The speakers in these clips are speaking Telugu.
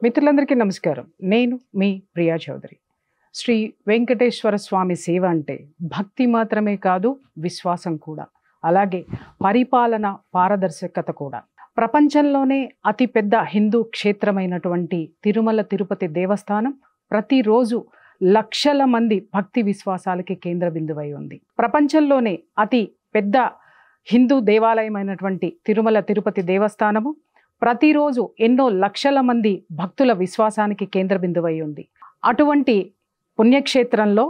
మిత్రులందరికీ నమస్కారం. నేను మీ ప్రియా చౌదరి. శ్రీ వెంకటేశ్వర స్వామి సేవ అంటే భక్తి మాత్రమే కాదు, విశ్వాసం కూడా. అలాగే పరిపాలన పారదర్శకత కూడా. ప్రపంచంలోనే అతిపెద్ద హిందూ క్షేత్రమైనటువంటి తిరుమల తిరుపతి దేవస్థానం ప్రతిరోజు లక్షల మంది భక్తి విశ్వాసాలకి కేంద్ర బిందువై ఉంది. ప్రపంచంలోనే అతి పెద్ద హిందూ దేవాలయమైనటువంటి తిరుమల తిరుపతి దేవస్థానము ప్రతిరోజు ఎన్నో లక్షల మంది భక్తుల విశ్వాసానికి కేంద్ర బిందువై ఉంది. అటువంటి పుణ్యక్షేత్రంలో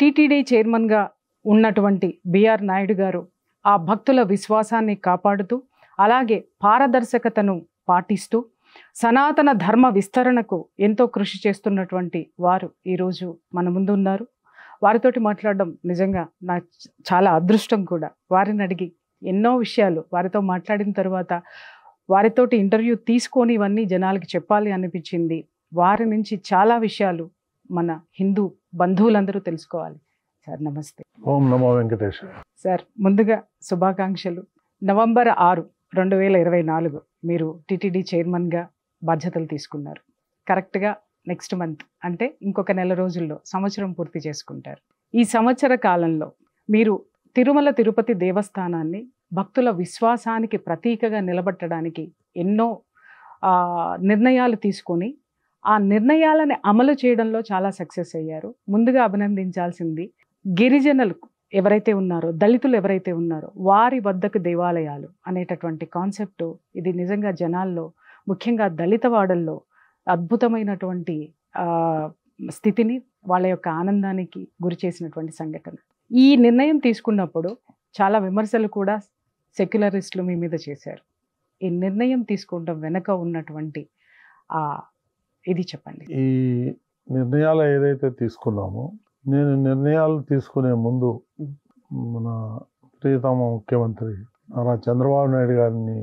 టీటీడీ చైర్మన్గా ఉన్నటువంటి బిఆర్ నాయుడు గారు ఆ భక్తుల విశ్వాసాన్ని కాపాడుతూ, అలాగే పారదర్శకతను పాటిస్తూ, సనాతన ధర్మ విస్తరణకు ఎంతో కృషి చేస్తున్నటువంటి వారు ఈరోజు మన ముందు ఉన్నారు. వారితోటి మాట్లాడడం నిజంగా నా చాలా అదృష్టం కూడా. వారిని అడిగి ఎన్నో విషయాలు వారితో మాట్లాడిన తర్వాత వారితోటి ఇంటర్వ్యూ తీసుకొని ఇవన్నీ జనాలకి చెప్పాలి అనిపించింది. వారి నుంచి చాలా విషయాలు మన హిందూ బంధువులందరూ తెలుసుకోవాలి. సార్ నమస్తే. ఓం నమో వెంకటేశ్వర. సార్ ముందుగా శుభాకాంక్షలు. నవంబర్ 6, 2024 మీరు టీటీడీ చైర్మన్గా బాధ్యతలు తీసుకున్నారు. కరెక్ట్గా నెక్స్ట్ మంత్ అంటే ఇంకొక నెల రోజుల్లో సంవత్సరం పూర్తి చేసుకుంటారు. ఈ సంవత్సర కాలంలో మీరు తిరుమల తిరుపతి దేవస్థానాన్ని భక్తుల విశ్వాసానికి ప్రతీకగా నిలబెట్టడానికి ఎన్నో నిర్ణయాలు తీసుకొని ఆ నిర్ణయాలని అమలు చేయడంలో చాలా సక్సెస్ అయ్యారు. ముందుగా అభినందించాల్సింది గిరిజనులు ఎవరైతే ఉన్నారో, దళితులు ఎవరైతే ఉన్నారో వారి వద్దకు దేవాలయాలు అనేటటువంటి కాన్సెప్టు ఇది నిజంగా జనాల్లో, ముఖ్యంగా దళిత వాడల్లో అద్భుతమైనటువంటి స్థితిని, వాళ్ళ యొక్క ఆనందానికి గురి చేసినటువంటి సంఘటన. ఈ నిర్ణయం తీసుకున్నప్పుడు చాలా విమర్శలు కూడా సెక్యులరిస్టులు మీ మీద చేశారు. ఈ నిర్ణయం తీసుకోవడం వెనక ఉన్నటువంటి ఇది చెప్పండి. ఈ నిర్ణయాలు ఏదైతే తీసుకున్నామో, నేను నిర్ణయాలు తీసుకునే ముందు మన ప్రియతమ ముఖ్యమంత్రి నారా చంద్రబాబు నాయుడు గారిని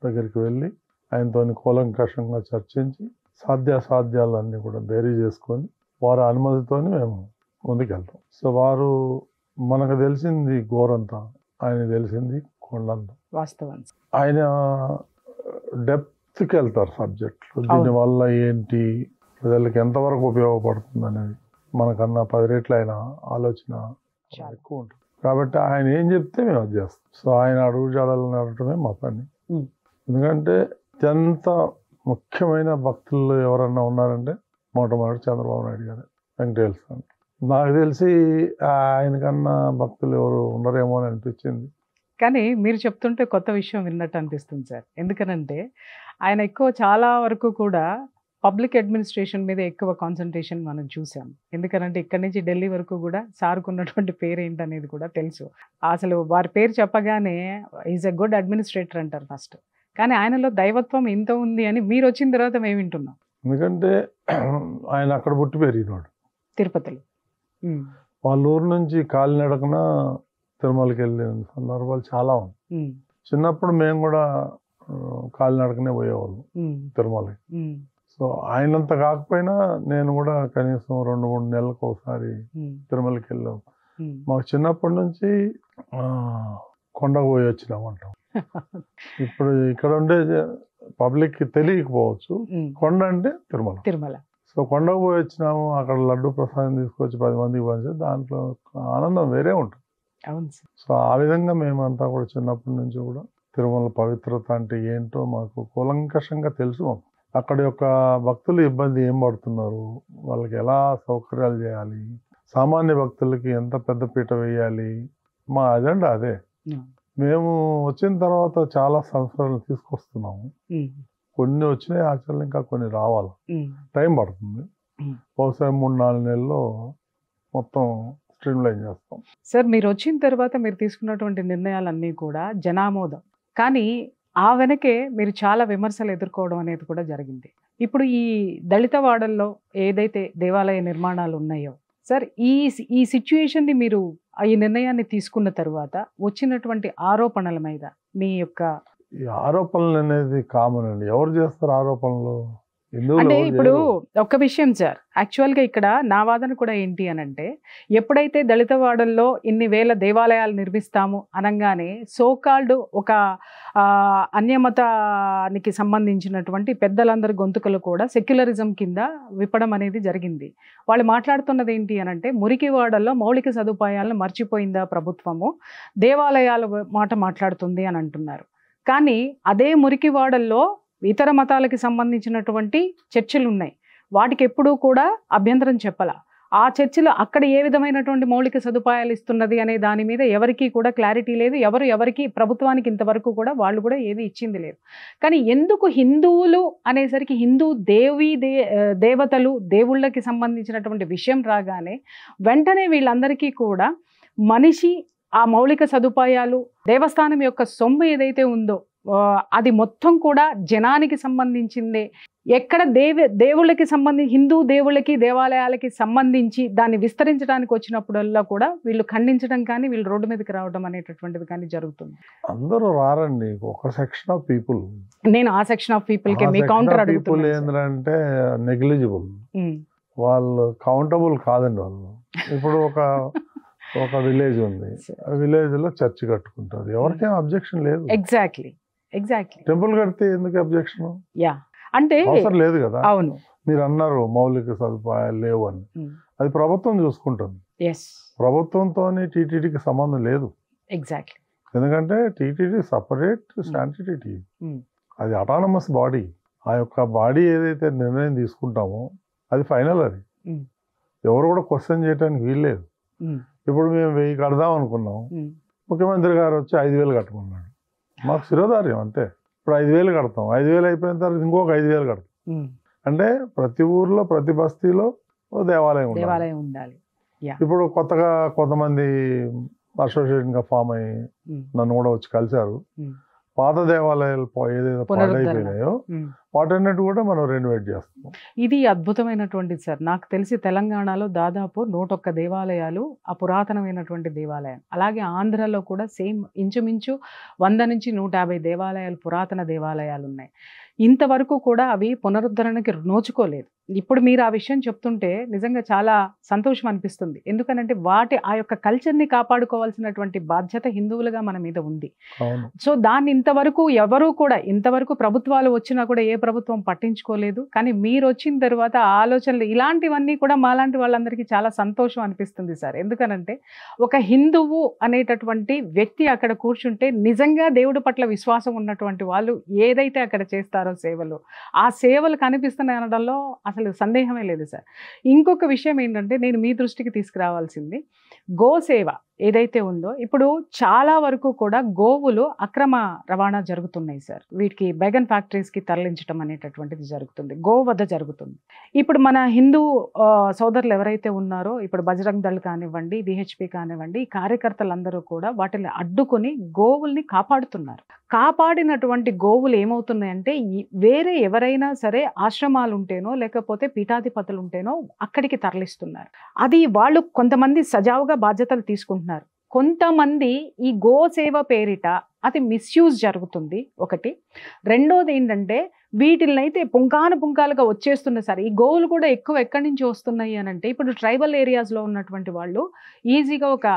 దగ్గరికి వెళ్ళి ఆయనతో కూలంకషంగా చర్చించి సాధ్యాసాధ్యాలన్నీ కూడా బేరీ చేసుకొని వారి అనుమతితోనే మేము ముందుకెళ్తాం. సో వారు మనకు తెలిసింది గోరంతా, ఆయన తెలిసింది కొండంత. వాస్తవం. ఆయన డెప్త్కి వెళ్తారు సబ్జెక్టులు. దీనివల్ల ఏంటి, ప్రజలకు ఎంతవరకు ఉపయోగపడుతుంది అనేది మనకన్నా 10 రెట్లు ఆయన ఆలోచన ఎక్కువ ఉంటుంది. కాబట్టి ఆయన ఏం చెప్తే మేము అది చేస్తాం. సో ఆయన అడుగు జాడలు నడటమే మా పని. ఎందుకంటే అత్యంత ముఖ్యమైన భక్తులు ఎవరన్నా ఉన్నారంటే మొట్టమొదటి చంద్రబాబు నాయుడు గారు, వెంకటేశ్వర స్వామి. నాకు తెలిసి ఆయనకన్నా భక్తులు ఎవరు ఉండరేమో అని అనిపించింది. కానీ మీరు చెప్తుంటే కొత్త విషయం విన్నట్టు అనిపిస్తుంది సార్. ఎందుకనంటే ఆయన చాలా వరకు కూడా పబ్లిక్ అడ్మినిస్ట్రేషన్ మీద ఎక్కువ కాన్సన్ట్రేషన్ మనం చూసాం. ఎందుకనంటే ఇక్కడి నుంచి ఢిల్లీ వరకు కూడా సార్కున్నటువంటి పేరు ఏంటనేది కూడా తెలుసు. అసలు వారి పేరు చెప్పగానే ఈజ్ ఎ గుడ్ అడ్మినిస్ట్రేటర్ అంటారు ఫస్ట్. కానీ ఆయనలో దైవత్వం ఎంత ఉంది అని మీరు వచ్చిన తర్వాత మేము వింటున్నాం. ఎందుకంటే ఆయన అక్కడ పుట్టి పెరిగినాడు, తిరుపతిలో. వాళ్ళ ఊరు నుంచి కాలినడకన తిరుమలకి వెళ్ళిన సందర్భాలు చాలా ఉన్నాయి. చిన్నప్పుడు మేము కూడా కాలినడకనే పోయేవాళ్ళం తిరుమలకి. సో ఆయనంత కాకపోయినా నేను కూడా కనీసం 2-3 నెలలకు ఒకసారి తిరుమలకి వెళ్ళాం. మాకు చిన్నప్పటి నుంచి కొండకు పోయి వచ్చినామంటాం. ఇప్పుడు ఇక్కడ ఉండే పబ్లిక్ తెలియకపోవచ్చు, కొండ అంటే తిరుమల. సో కొండకు పోయి వచ్చినాము, అక్కడ లడ్డు ప్రసాదం తీసుకొచ్చి 10 మందికి పంచి దాంట్లో ఆనందం వేరే ఉంటుంది. సో ఆ విధంగా మేమంతా కూడా చిన్నప్పటి నుంచి కూడా తిరుమల పవిత్రత అంటే ఏంటో మాకు కూలంకషంగా తెలుసు. అక్కడ యొక్క భక్తులు ఇబ్బంది ఏం పడుతున్నారు, వాళ్ళకి ఎలా సౌకర్యాలు చేయాలి, సామాన్య భక్తులకి ఎంత పెద్ద పీట వేయాలి, మా అజెండా అదే. మేము వచ్చిన తర్వాత చాలా సంవత్సరాలు తీసుకొస్తున్నాము. కొన్ని వచ్చినాయి ఆచరణ, ఇంకా కొన్ని రావాలి, టైం పడుతుంది. బహుశా 3-4 నెలల్లో మొత్తం స్ట్రీమ్ లైన్ చేస్తాం. సార్ మీరు వచ్చిన తర్వాత మీరు తీసుకున్నటువంటి నిర్ణయాలన్నీ కూడా జనామోదం, కానీ ఆ వెనకే మీరు చాలా విమర్శలు ఎదుర్కోవడం అనేది కూడా జరిగింది. ఇప్పుడు ఈ దళిత వాడల్లో ఏదైతే దేవాలయ నిర్మాణాలు ఉన్నాయో సార్, ఈ సిచ్యుయేషన్ని మీరు ఈ నిర్ణయాన్ని తీసుకున్న తర్వాత వచ్చినటువంటి ఆరోపణల మీద మీ యొక్క ఈ ఆరోపణలు అనేది కామన్ అండి. ఎవరు చేస్తారు ఆరోపణలు? అంటే ఇప్పుడు ఒక విషయం సార్, యాక్చువల్గా ఇక్కడ నా వాదన కూడా ఏంటి అని అంటే, ఎప్పుడైతే దళిత వాడల్లో ఇన్ని వేల దేవాలయాలు నిర్మిస్తాము అనగానే సోకాల్డ్ ఒక అన్యమతానికి సంబంధించినటువంటి పెద్దలందరి గొంతుకలు కూడా సెక్యులరిజం కింద విప్పడం అనేది జరిగింది. వాళ్ళు మాట్లాడుతున్నది ఏంటి అని అంటే, మురికి వాడల్లో మౌలిక సదుపాయాలను మర్చిపోయిందా ప్రభుత్వము, దేవాలయాల మాట మాట్లాడుతుంది అని అంటున్నారు. కానీ అదే మురికి వాడల్లో ఇతర మతాలకి సంబంధించినటువంటి చర్చిలు ఉన్నాయి, వాటికి ఎప్పుడూ కూడా అభ్యంతరం చెప్పాల. ఆ చర్చిలో అక్కడ ఏ విధమైనటువంటి మౌలిక సదుపాయాలు ఇస్తున్నది అనే దాని మీద ఎవరికి కూడా క్లారిటీ లేదు. ఎవరికి ప్రభుత్వానికి ఇంతవరకు కూడా వాళ్ళు కూడా ఏది ఇచ్చింది లేదు. కానీ ఎందుకు హిందువులు అనేసరికి హిందూ దేవతలు దేవుళ్ళకి సంబంధించినటువంటి విషయం రాగానే వెంటనే వీళ్ళందరికీ కూడా మనిషి ఆ మౌలిక సదుపాయాలు, దేవస్థానం యొక్క సొమ్ము ఏదైతే ఉందో అది మొత్తం కూడా జనానికి సంబంధించిందే. ఎక్కడ దేవుళ్ళకి సంబంధించి హిందూ దేవుళ్ళకి దేవాలయాలకి సంబంధించి దాన్ని విస్తరించడానికి వచ్చినప్పుడల్లా కూడా వీళ్ళు ఖండించడం కానీ వీళ్ళు రోడ్డు మీదకి రావడం అనేటటువంటిది కానీ జరుగుతుంది. అందరూ రారండి, ఒక సెక్షన్ ఆఫ్ పీపుల్. నేను ఆ సెక్షన్ ఆఫ్ పీపుల్ కి మీ కౌంటర్ అడుగుతున్నాను. ఏంటంటే నెగ్లిజిబుల్, వాళ్ళు కౌంటబుల్ కాదండి. వాళ్ళు ఇప్పుడు ఒక విలేజ్ ఉంది, ఆ విలేజ్ లో చర్చ్ కట్టుకుంటారు, ఎవరికేం అబ్జెక్షన్ లేదు. ఎగ్జాక్ట్లీ టెంపుల్ కడితే ఎందుకు అబ్జెక్షన్? అంటే అవసరం లేదు కదా. అవును, మీరు అన్నారు మౌలిక సదుపాయాలు లేవు అని, అది ప్రభుత్వం చూసుకుంటుంది. ప్రభుత్వంతో టీటీడీకి సంబంధం లేదు. ఎగ్జాక్ట్లీ, ఎందుకంటే టీటీడీ సపరేట్ స్టాంటిటీ, అది అటానమస్ బాడీ. ఆ యొక్క బాడీ ఏదైతే నిర్ణయం తీసుకుంటామో అది ఫైనల్. అది ఎవరు కూడా క్వశ్చన్ చేయడానికి వీల్లేదు. ఇప్పుడు మేము 1000 కడదాం అనుకున్నాం, ముఖ్యమంత్రి గారు వచ్చి 5000 కట్టమన్నాడు. మాకు శిరోధార్యం అంతే. ఇప్పుడు 5000 కడతాం, 5000 అయిపోయిన తర్వాత ఇంకొక 5000 కడతాం. అంటే ప్రతి ఊర్లో ప్రతి బస్తీలో ఓ దేవాలయం ఉండాలి. ఇప్పుడు కొత్తగా కొంతమంది అసోసియేషన్గా ఫామ్ అయ్యి నన్ను కూడా వచ్చి కలిశారు. పాత దేవాలయాలు ఏదైతే పాడైపోయినాయో వాటన్నిటి కూడా మనం రెనోవేట్ చేస్తాం. ఇది అద్భుతమైనటువంటిది సార్. నాకు తెలిసి తెలంగాణలో దాదాపు 101 దేవాలయాలు ఆ పురాతనమైనటువంటి దేవాలయం, అలాగే ఆంధ్రలో కూడా సేమ్ ఇంచుమించు 100 నుంచి 150 దేవాలయాలు పురాతన దేవాలయాలు ఉన్నాయి. ఇంతవరకు కూడా అవి పునరుద్ధరణకి నోచుకోలేదు. ఇప్పుడు మీరు ఆ విషయం చెప్తుంటే నిజంగా చాలా సంతోషం అనిపిస్తుంది. ఎందుకనంటే ఆ యొక్క కల్చర్ని కాపాడుకోవాల్సినటువంటి బాధ్యత హిందువులుగా మన మీద ఉంది. సో దాన్ని ఇంతవరకు ప్రభుత్వాలు వచ్చినా కూడా ఏ ప్రభుత్వం పట్టించుకోలేదు. కానీ మీరు వచ్చిన తర్వాత ఆలోచనలు ఇలాంటివన్నీ కూడా మాలాంటి వాళ్ళందరికీ చాలా సంతోషం అనిపిస్తుంది సార్. ఎందుకనంటే ఒక హిందువు అనేటటువంటి వ్యక్తి అక్కడ కూర్చుంటే నిజంగా దేవుడి పట్ల విశ్వాసం ఉన్నటువంటి వాళ్ళు ఏదైతే అక్కడ చేస్తారో సేవలు, ఆ సేవలు కనిపిస్తున్నాయి అనడంలో అసలు సందేహమే లేదు సార్. ఇంకొక విషయం ఏంటంటే నేను మీ దృష్టికి తీసుకురావాల్సింది, గోసేవ ఏదైతే ఉందో ఇప్పుడు చాలా వరకు కూడా గోవులు అక్రమ రవాణా జరుగుతున్నాయి సార్. వీటికి బెగన్ ఫ్యాక్టరీస్కి తరలించడం అనేటటువంటిది జరుగుతుంది, గోవధ జరుగుతుంది. ఇప్పుడు మన హిందూ సోదరులు ఎవరైతే ఉన్నారో, ఇప్పుడు బజరంగ్ దళ్ కానివ్వండి, విహెచ్పి కానివ్వండి, ఈ కార్యకర్తలందరూ కూడా వాటిని అడ్డుకొని గోవుల్ని కాపాడుతున్నారు. కాపాడినటువంటి గోవులు ఏమవుతున్నాయంటే వేరే ఎవరైనా సరే ఆశ్రమాలు ఉంటేనో లేకపోతే పీఠాధిపతులు ఉంటేనో అక్కడికి తరలిస్తున్నారు. అది వాళ్ళు కొంతమంది సజావుగా బాధ్యతలు తీసుకుంటున్నారు, కొంతమంది ఈ గోసేవ పేరిట అది మిస్యూజ్ జరుగుతుంది ఒకటి. రెండోది ఏంటంటే వీటినైతే పుంకాలుగా వచ్చేస్తున్నాయి సార్. ఈ గోవులు కూడా ఎక్కువ ఎక్కడి నుంచి వస్తున్నాయి అని అంటే ఇప్పుడు ట్రైబల్ ఏరియాస్లో ఉన్నటువంటి వాళ్ళు ఈజీగా ఒక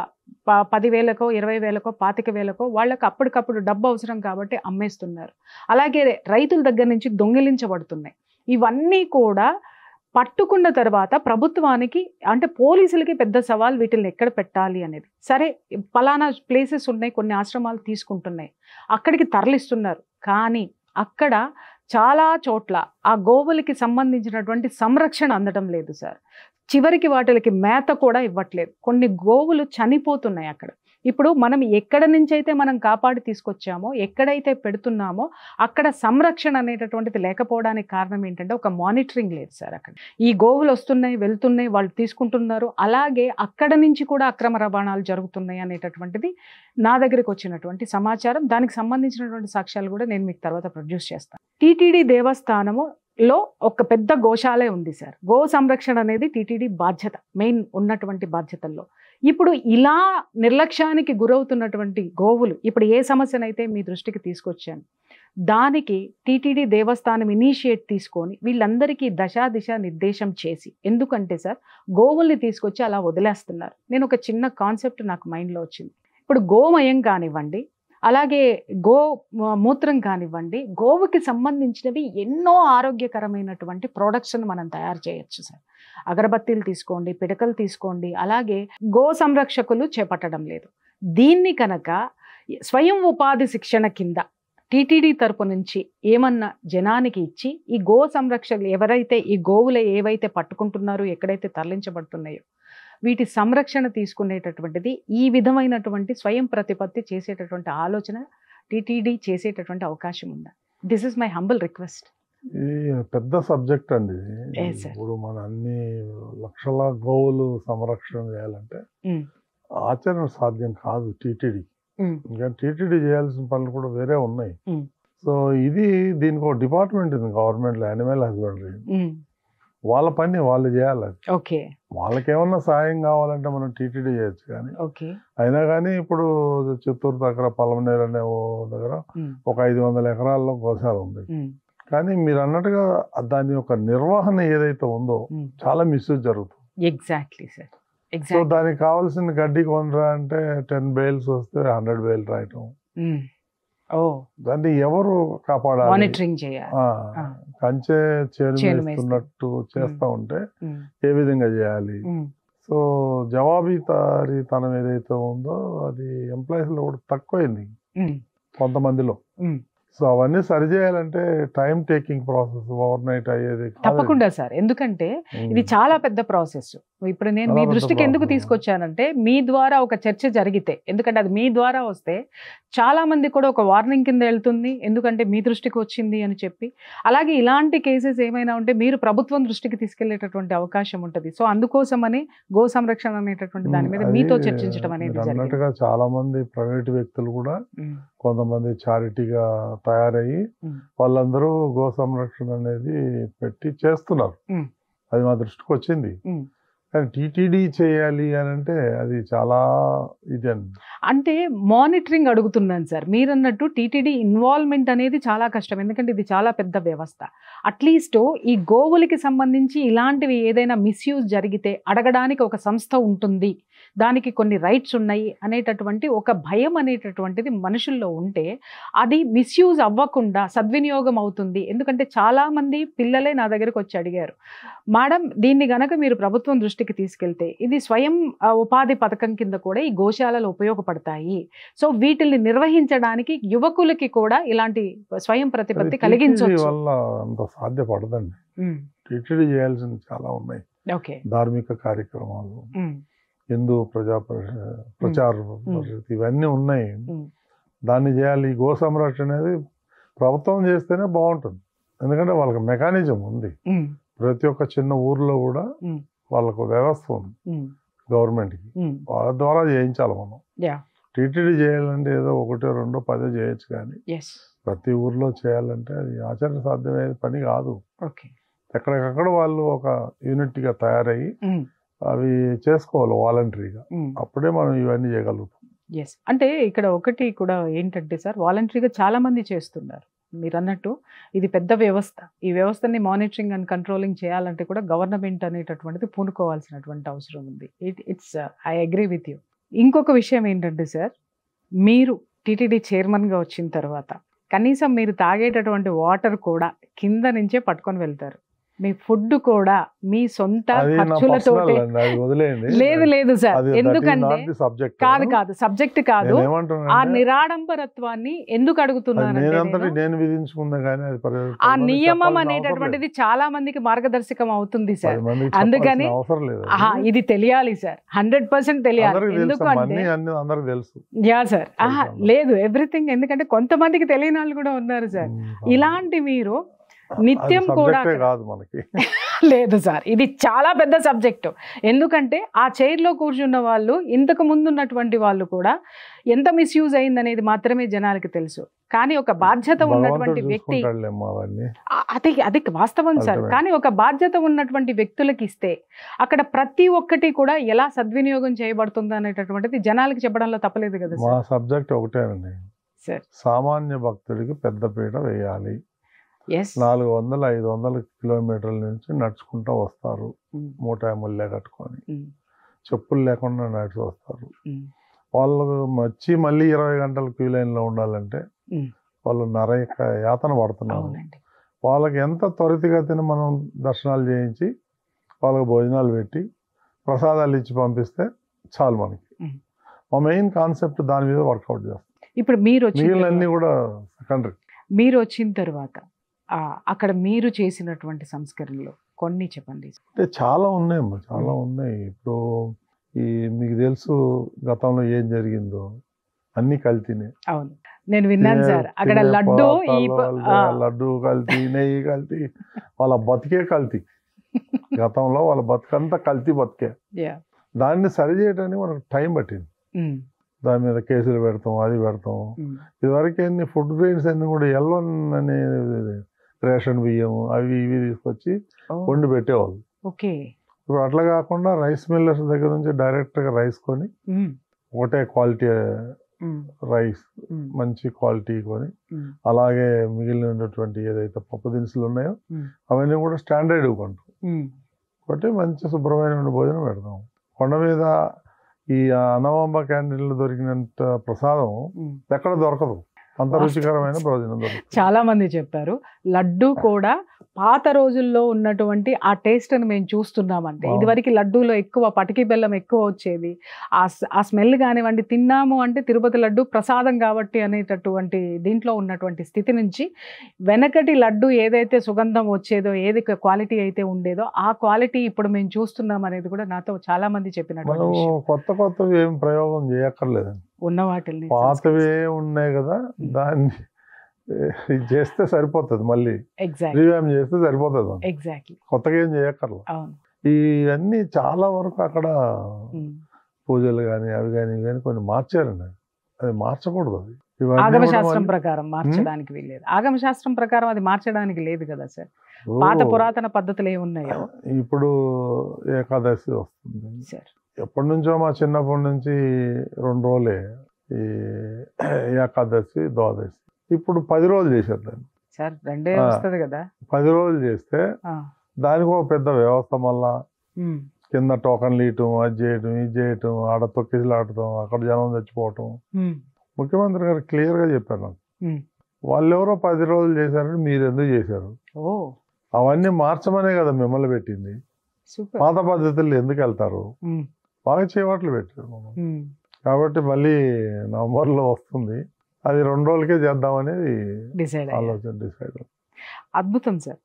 10,000కో 20,000కో 25,000కో వాళ్ళకి అప్పటికప్పుడు డబ్బు అవసరం కాబట్టి అమ్మేస్తున్నారు. అలాగే రైతుల దగ్గర నుంచి దొంగిలించబడుతున్నాయి. ఇవన్నీ కూడా పట్టుకున్న తర్వాత ప్రభుత్వానికి అంటే పోలీసులకి పెద్ద సవాల్ వీటిని ఎక్కడ పెట్టాలి అనేది. సరే పలానా ప్లేసెస్ ఉన్నాయి, కొన్ని ఆశ్రమాలు తీసుకుంటున్నాయి, అక్కడికి తరలిస్తున్నారు. కానీ అక్కడ చాలా చోట్ల ఆ గోవులకి సంబంధించినటువంటి సంరక్షణ అందడం లేదు సార్. చివరికి వాటికి మేత కూడా ఇవ్వట్లేదు. కొన్ని గోవులు చనిపోతున్నాయి అక్కడ. ఇప్పుడు మనం ఎక్కడ నుంచి అయితే మనం కాపాడి తీసుకొచ్చామో, ఎక్కడైతే పెడుతున్నామో అక్కడ సంరక్షణ అనేటటువంటిది లేకపోవడానికి కారణం ఏంటంటే ఒక మానిటరింగ్ లేదు సార్. అక్కడ ఈ గోవులు వస్తున్నాయి, వెళ్తున్నాయి, వాళ్ళు తీసుకుంటున్నారు, అలాగే అక్కడ నుంచి కూడా అక్రమ రవాణాలు జరుగుతున్నాయి అనేటటువంటిది నా దగ్గరికి వచ్చినటువంటి సమాచారం. దానికి సంబంధించినటువంటి సాక్ష్యాలు కూడా నేను మీకు తర్వాత ప్రొడ్యూస్ చేస్తాను. టీటీడీ దేవస్థానములో ఒక పెద్ద గోశాలే ఉంది సార్. గో సంరక్షణ అనేది టీటీడీ బాధ్యత, మెయిన్ ఉన్నటువంటి బాధ్యతల్లో. ఇప్పుడు ఇలా నిర్లక్ష్యానికి గురవుతున్నటువంటి గోవులు ఇప్పుడు ఏ సమస్యనైతే మీ దృష్టికి తీసుకొచ్చాను, దానికి టీటీడీ దేవస్థానం ఇనిషియేట్ తీసుకొని వీళ్ళందరికీ దిశ నిర్దేశం చేసి, ఎందుకంటే సార్ గోవుల్ని తీసుకొచ్చి అలా వదిలేస్తున్నారు. నేను ఒక చిన్న కాన్సెప్ట్ నాకు మైండ్లో వచ్చింది. ఇప్పుడు గోమయం కానివ్వండి, అలాగే గో మూత్రం కానివ్వండి, గోవుకి సంబంధించినవి ఎన్నో ఆరోగ్యకరమైనటువంటి ప్రొడక్ట్స్ని మనం తయారు చేయొచ్చు సార్. అగరబత్తీలు తీసుకోండి, పిడకలు తీసుకోండి, అలాగే గో సంరక్షకులు చేపట్టడం లేదు. దీన్ని కనుక స్వయం ఉపాధి శిక్షణ కింద టీటీడీ తరపు నుంచి ఏమన్నా జనానికి ఇచ్చి, ఈ గో సంరక్షకులు ఎవరైతే ఈ గోవులు ఏవైతే పట్టుకుంటున్నారో, ఎక్కడైతే తరలించబడుతున్నాయో వీటి సంరక్షణ తీసుకునేటటువంటిది, ఈ విధమైనటువంటి స్వయం ప్రతిపత్తి చేసేటటువంటి ఆలోచన టీటీడీ చేసేటటువంటి అవకాశం ఉందా? This is my humble request. ఇది పెద్ద సబ్జెక్ట్ అండి. ఇప్పుడు మన అన్ని లక్షల గోవులు సంరక్షణ చేయాలంటే ఆచరణ సాధ్యం కాదు టీటీడీ. ఇంకా టీటీడీ చేయాల్సిన పనులు కూడా వేరే ఉన్నాయి. సో ఇది దీనికి ఒక డిపార్ట్మెంట్ ఉంది గవర్నమెంట్లో, యానిమల్ హస్బెండరీ. వాళ్ళ పని వాళ్ళు చేయాలి. వాళ్ళకి ఏమన్నా సాయం కావాలంటే మనం టీటీడీ చేయొచ్చు. కానీ అయినా కానీ ఇప్పుడు చిత్తూరు దగ్గర పలమనేరు అనే దగ్గర ఒక 500 ఎకరాల్లో గోశాల ఉంది. కానీ మీరు అన్నట్టుగా దాని యొక్క నిర్వహణ ఏదైతే ఉందో చాలా మిస్యూజ్ జరుగుతుంది. Exactly sir. సో దానికి కావాల్సిన గడ్డి కొనరా అంటే 10 బేల్స్ వస్తే 100 బేల్ రాయటం. దాన్ని ఎవరు కాపాడాలి? మానిటరింగ్ చేయాలి. కంచె చేను వేస్తున్నట్టు చేస్తా ఉంటే ఏ విధంగా చేయాలి? సో జవాబుదారీతనం ఏదైతే ఉందో అది ఎంప్లాయీస్ లో కూడా తక్కువైంది కొంతమందిలో. సో అవన్నీ సరిచేయాలంటే time taking process, overnight అయ్యేది తప్పకుండా సార్. ఎందుకంటే ఇది చాలా పెద్ద ప్రాసెస్. ఇప్పుడు నేను మీ దృష్టికి ఎందుకు తీసుకొచ్చానంటే, మీ ద్వారా ఒక చర్చ జరిగితే, ఎందుకంటే అది మీ ద్వారా వస్తే చాలా మంది కూడా ఒక వార్నింగ్ కింద వెళ్తుంది, ఎందుకంటే మీ దృష్టికి వచ్చింది అని చెప్పి. అలాగే ఇలాంటి కేసెస్ ఏమైనా ఉంటే మీరు ప్రభుత్వం దృష్టికి తీసుకెళ్లేటటువంటి అవకాశం ఉంటుంది. సో అందుకోసమని గో సంరక్షణ అనేటటువంటి దాని మీద మీతో చర్చించడం అనేది అన్నట్టుగా చాలా మంది ప్రైవేట్ వ్యక్తులు కూడా కొంతమంది చారిటీగా తయారయ్యి వాళ్ళందరూ గో సంరక్షణ అనేది పెట్టి చేస్తున్నారు. అది మా దృష్టికి వచ్చింది. కానీ టీటీడీ చేయాలి అని అంటే అది చాలా ఇది అంటే మానిటరింగ్ అడుగుతున్నాను సార్. మీరు అన్నట్టు టీటీడీ ఇన్వాల్వ్మెంట్ అనేది చాలా కష్టం, ఎందుకంటే ఇది చాలా పెద్ద వ్యవస్థ. అట్లీస్ట్ ఈ గోవులకి సంబంధించి ఇలాంటివి ఏదైనా మిస్యూజ్ జరిగితే అడగడానికి ఒక సంస్థ ఉంటుంది, దానికి కొన్ని రైట్స్ ఉన్నాయి అనేటటువంటి ఒక భయం అనేటటువంటిది మనుషుల్లో ఉంటే అది మిస్యూజ్ అవ్వకుండా సద్వినియోగం అవుతుంది. ఎందుకంటే చాలామంది పిల్లలే నా దగ్గరకు వచ్చి అడిగారు, మేడం దీన్ని గనక మీరు ప్రభుత్వం దృష్టికి తీసుకెళ్తే ఇది స్వయం ఉపాధి పథకం కింద కూడా ఈ గోశాలలు ఉపయోగపడతాయి. సో వీటిని నిర్వహించడానికి యువకులకి కూడా ఇలాంటి స్వయం ప్రతిపత్తి కలిగించవచ్చు. అంత సాధ్యపడదండి. టీటీడీ చేయాల్సింది చాలా ఉన్నాయి. ధార్మిక కార్యక్రమాలు, హిందూ ప్రచార పరిస్థితి ఇవన్నీ ఉన్నాయి. దాన్ని చేయాలి. గో సంరక్షణ అనేది ప్రభుత్వం చేస్తేనే బాగుంటుంది, ఎందుకంటే వాళ్ళకి మెకానిజం ఉంది. ప్రతి ఒక్క చిన్న ఊర్లో కూడా వాళ్ళకు వ్యవస్థ ఉంది గవర్నమెంట్కి, వాళ్ళ ద్వారా చేయించాలి మనం. టీటీడీ చేయాలంటే ఏదో 1, 2, 10 చేయొచ్చు, కానీ ప్రతి ఊర్లో చేయాలంటే అది ఆచరణ సాధ్యమయ్యే పని కాదు. ఎక్కడికక్కడ వాళ్ళు ఒక యూనిట్గా తయారయ్యి అవి చేసుకోవాలి వాలంటరీగా, అప్పుడే మనం ఇవన్నీ చేయగలుగుతాం. అంటే ఇక్కడ ఒకటి కూడా ఏంటంటే సార్, వాలంటరీగా చాలా మంది చేస్తున్నారు. మీరు అన్నట్టు ఇది పెద్ద వ్యవస్థ. ఈ వ్యవస్థని మానిటరింగ్ అండ్ కంట్రోలింగ్ చేయాలంటే కూడా గవర్నమెంట్ అనేటటువంటిది పూనుకోవాల్సినటువంటి అవసరం ఉంది. I agree with you. ఇంకొక విషయం ఏంటంటే సార్, మీరు టీటీడీ చైర్మన్గా వచ్చిన తర్వాత కనీసం మీరు తాగేటటువంటి వాటర్ కూడా కింద నుంచే పట్టుకొని వెళ్తారు. మీ ఫుడ్ కూడా మీ సొంత ఖర్చులతో. లేదు సార్, ఎందుకంటే కాదు సబ్జెక్ట్ కాదు, ఆ నిరాడంబరత్వాన్ని ఎందుకు అడుగుతున్నాను, ఆ నియమం అనేటటువంటిది చాలా మందికి మార్గదర్శకం అవుతుంది సార్. అందుకని ఇది తెలియాలి సార్, 100% తెలియాలి. ఎందుకంటే యా సార్, లేదు ఎవ్రీథింగ్, ఎందుకంటే కొంతమందికి తెలియని వాళ్ళు కూడా ఉన్నారు సార్. ఇలాంటి మీరు నిత్యం కూడా లేదు సార్, ఇది చాలా పెద్ద సబ్జెక్టు. ఎందుకంటే ఆ చైర్లో కూర్చున్న వాళ్ళు, ఇంతకు ముందు ఉన్నటువంటి వాళ్ళు కూడా ఎంత మిస్యూజ్ అయిందనేది మాత్రమే జనాలకి తెలుసు. కానీ ఒక బాధ్యత ఉన్నటువంటి వ్యక్తి, అది వాస్తవం సార్, కానీ ఒక బాధ్యత ఉన్నటువంటి వ్యక్తులకి ఇస్తే అక్కడ ప్రతి ఒక్కటి కూడా ఎలా సద్వినియోగం చేయబడుతుంది అనేటటువంటిది జనాలకి చెప్పడంలో తప్పలేదు కదా సార్. సబ్జెక్ట్ ఒకటేనండి సార్ సామాన్య భక్తుడికి పెద్దపీట వేయాలి. ఎస్ 400-500 కిలోమీటర్ల నుంచి నడుచుకుంటూ వస్తారు, మూట ముల్లె కట్టుకొని చెప్పులు లేకుండా నడిచి వస్తారు. వాళ్ళు వచ్చి మళ్ళీ 20 గంటలు క్యూ లైన్లో ఉండాలంటే వాళ్ళు నరక యాతన పడుతున్నారు. వాళ్ళకి ఎంత త్వరితగతిన మనం దర్శనాలు చేయించి వాళ్ళకి భోజనాలు పెట్టి ప్రసాదాలు ఇచ్చి పంపిస్తే చాలు మనకి. మా మెయిన్ కాన్సెప్ట్ దాని మీద వర్కౌట్ చేస్తాం. ఇప్పుడు మీరు మిగిలినన్నీ కూడా సెకండరీ. మీరు వచ్చిన తర్వాత అక్కడ మీరు చేసినటువంటి సంస్కరణలు కొన్ని చెప్పండి. అంటే చాలా ఉన్నాయమ్మా, చాలా ఉన్నాయి. ఇప్పుడు మీకు తెలుసు గతంలో ఏం జరిగిందో, అన్ని కల్తీనే. అవును, నేను విన్నాను సార్. అక్కడ లడ్డు కల్తీ, నెయ్యి కల్తీ, వాళ్ళ బతికే కల్తీ. గతంలో వాళ్ళ బతుకంతా కల్తీ బతికే. దాన్ని సరి చేయడానికి మనకు టైం పట్టింది. దాని మీద కేసులు పెడతాం, అది పెడతాం. ఇదివరకు అన్ని ఫుడ్ గ్రెయిన్స్ అన్ని కూడా ఎల్వన్ అనే రేషన్ బియ్యం అవి ఇవి తీసుకొచ్చి వండి పెట్టేవాళ్ళు. ఇప్పుడు అట్లా కాకుండా రైస్ మిల్లర్స్ దగ్గర నుంచి డైరెక్ట్గా రైస్ కొని ఒకటే క్వాలిటీ రైస్, మంచి క్వాలిటీ కొని, అలాగే మిగిలినటువంటి ఏదైతే పప్పు దినుసులు ఉన్నాయో అవన్నీ కూడా స్టాండర్డ్ కొంటాం. కాబట్టి మంచి శుభ్రమైన భోజనం పెడతాం. కొండ మీద ఈ అన్నమాంబ క్యాంటీన్లో దొరికినంత ప్రసాదం ఎక్కడ దొరకదు. అంత రుచికరమైన భోజనం దొరుకుతుంది. చాలా మంది చెప్పారు లడ్డు కూడా పాత రోజుల్లో ఉన్నటువంటి ఆ టేస్ట్ అని మేము చూస్తున్నామంటే. ఇదివరకు లడ్డూలో ఎక్కువ పటికి బెల్లం ఎక్కువ వచ్చేది, ఆ స్మెల్ కానివ్వండి, తిన్నాము అంటే తిరుపతి లడ్డు ప్రసాదం కాబట్టి అనేటటువంటి దీంట్లో ఉన్నటువంటి స్థితి నుంచి వెనకటి లడ్డు ఏదైతే సుగంధం వచ్చేదో, ఏది క్వాలిటీ అయితే ఉండేదో ఆ క్వాలిటీ ఇప్పుడు మేము చూస్తున్నాం అనేది కూడా నాతో చాలా మంది చెప్పినట్టు. కొత్తవి ఏం ప్రయోగం చేయక్కర్లేదండి, ఉన్న వాటిని పాతవే ఉన్నాయి కదా, దాన్ని చేస్తే సరిపోతుంది. మళ్ళీ రివ్యామ్ చేస్తే సరిపోతుంది. కొత్తగా ఏం చేయక్కర్లేదు. ఇవన్నీ చాలా వరకు అక్కడ పూజలు కానీ అవి కానీ ఇవి కానీ కొన్ని మార్చారండి. అది మార్చకూడదు. అది ఆగమశాస్త్రం ప్రకారం మార్చడానికి వీల్లేదు. ఆగమశాస్త్రం ప్రకారం అది మార్చడానికి లేదు కదా సార్. పాత పురాతన పద్ధతులు ఏమున్నాయో. ఇప్పుడు ఏకాదశి వస్తుంది సార్. ఎప్పటి నుంచో మా చిన్నప్పటి నుంచి 2 రోజులే ఈ ఏకాదశి, ద్వాదశి. ఇప్పుడు 10 రోజులు చేశారు దాన్ని సార్. 2 వస్తుంది కదా. 10 రోజులు చేస్తే దానికి ఒక పెద్ద వ్యవస్థ. మళ్ళా కింద టోకన్లు ఇయటం, అది చేయటం, ఇది చేయటం, ఆడ తొక్కిసలు ఆడటం, అక్కడ జనం చచ్చిపోవటం. ముఖ్యమంత్రి గారు క్లియర్ గా చెప్పారు నాకు, వాళ్ళు ఎవరో 10 రోజులు చేశారని మీరు ఎందుకు చేశారు, అవన్నీ మార్చమనే కదా మిమ్మల్ని పెట్టింది. పాత పద్ధతులు ఎందుకు వెళ్తారు, బాగా చేపట్లు పెట్టారు. కాబట్టి మళ్ళీ నవంబర్లో వస్తుంది, అది 2 రోజులకే చేద్దామనేది ఆలోచన డిసైడ్. అద్భుతం సార్.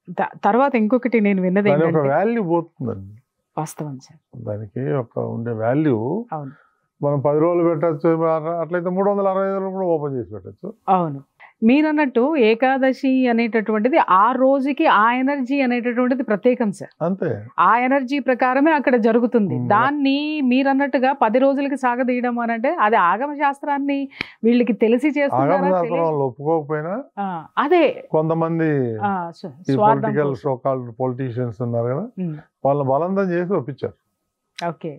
తర్వాత ఇంకొకటి నేను విన్నది, ఒక వాల్యూ పోతుందండి. వాస్తవం సార్. దానికి ఉండే వాల్యూ మనం 10 రోజులు పెట్టచ్చు, అట్లయితే 365 రోజులు కూడా ఓపెన్ చేసి పెట్టచ్చు. అవును, మీరన్నట్టు ఏకాదశి అనేటటువంటిది ఆ రోజుకి ఆ ఎనర్జీ అనేటటువంటిది ప్రత్యేకం సార్. అంతే, ఆ ఎనర్జీ ప్రకారమే అక్కడ జరుగుతుంది. దాన్ని మీరన్నట్టుగా 10 రోజులకి సాగదీయడం అని అంటే అది ఆగమ శాస్త్రాన్ని వీళ్ళకి తెలిసి చేస్తున్నారు. ఒప్పుకోకపోయినా అదే కొంతమంది పొలిటీషియన్స్ ఉన్నారు కదా, వాళ్ళని బలవంతం చేసి ఒప్పించారు. Okay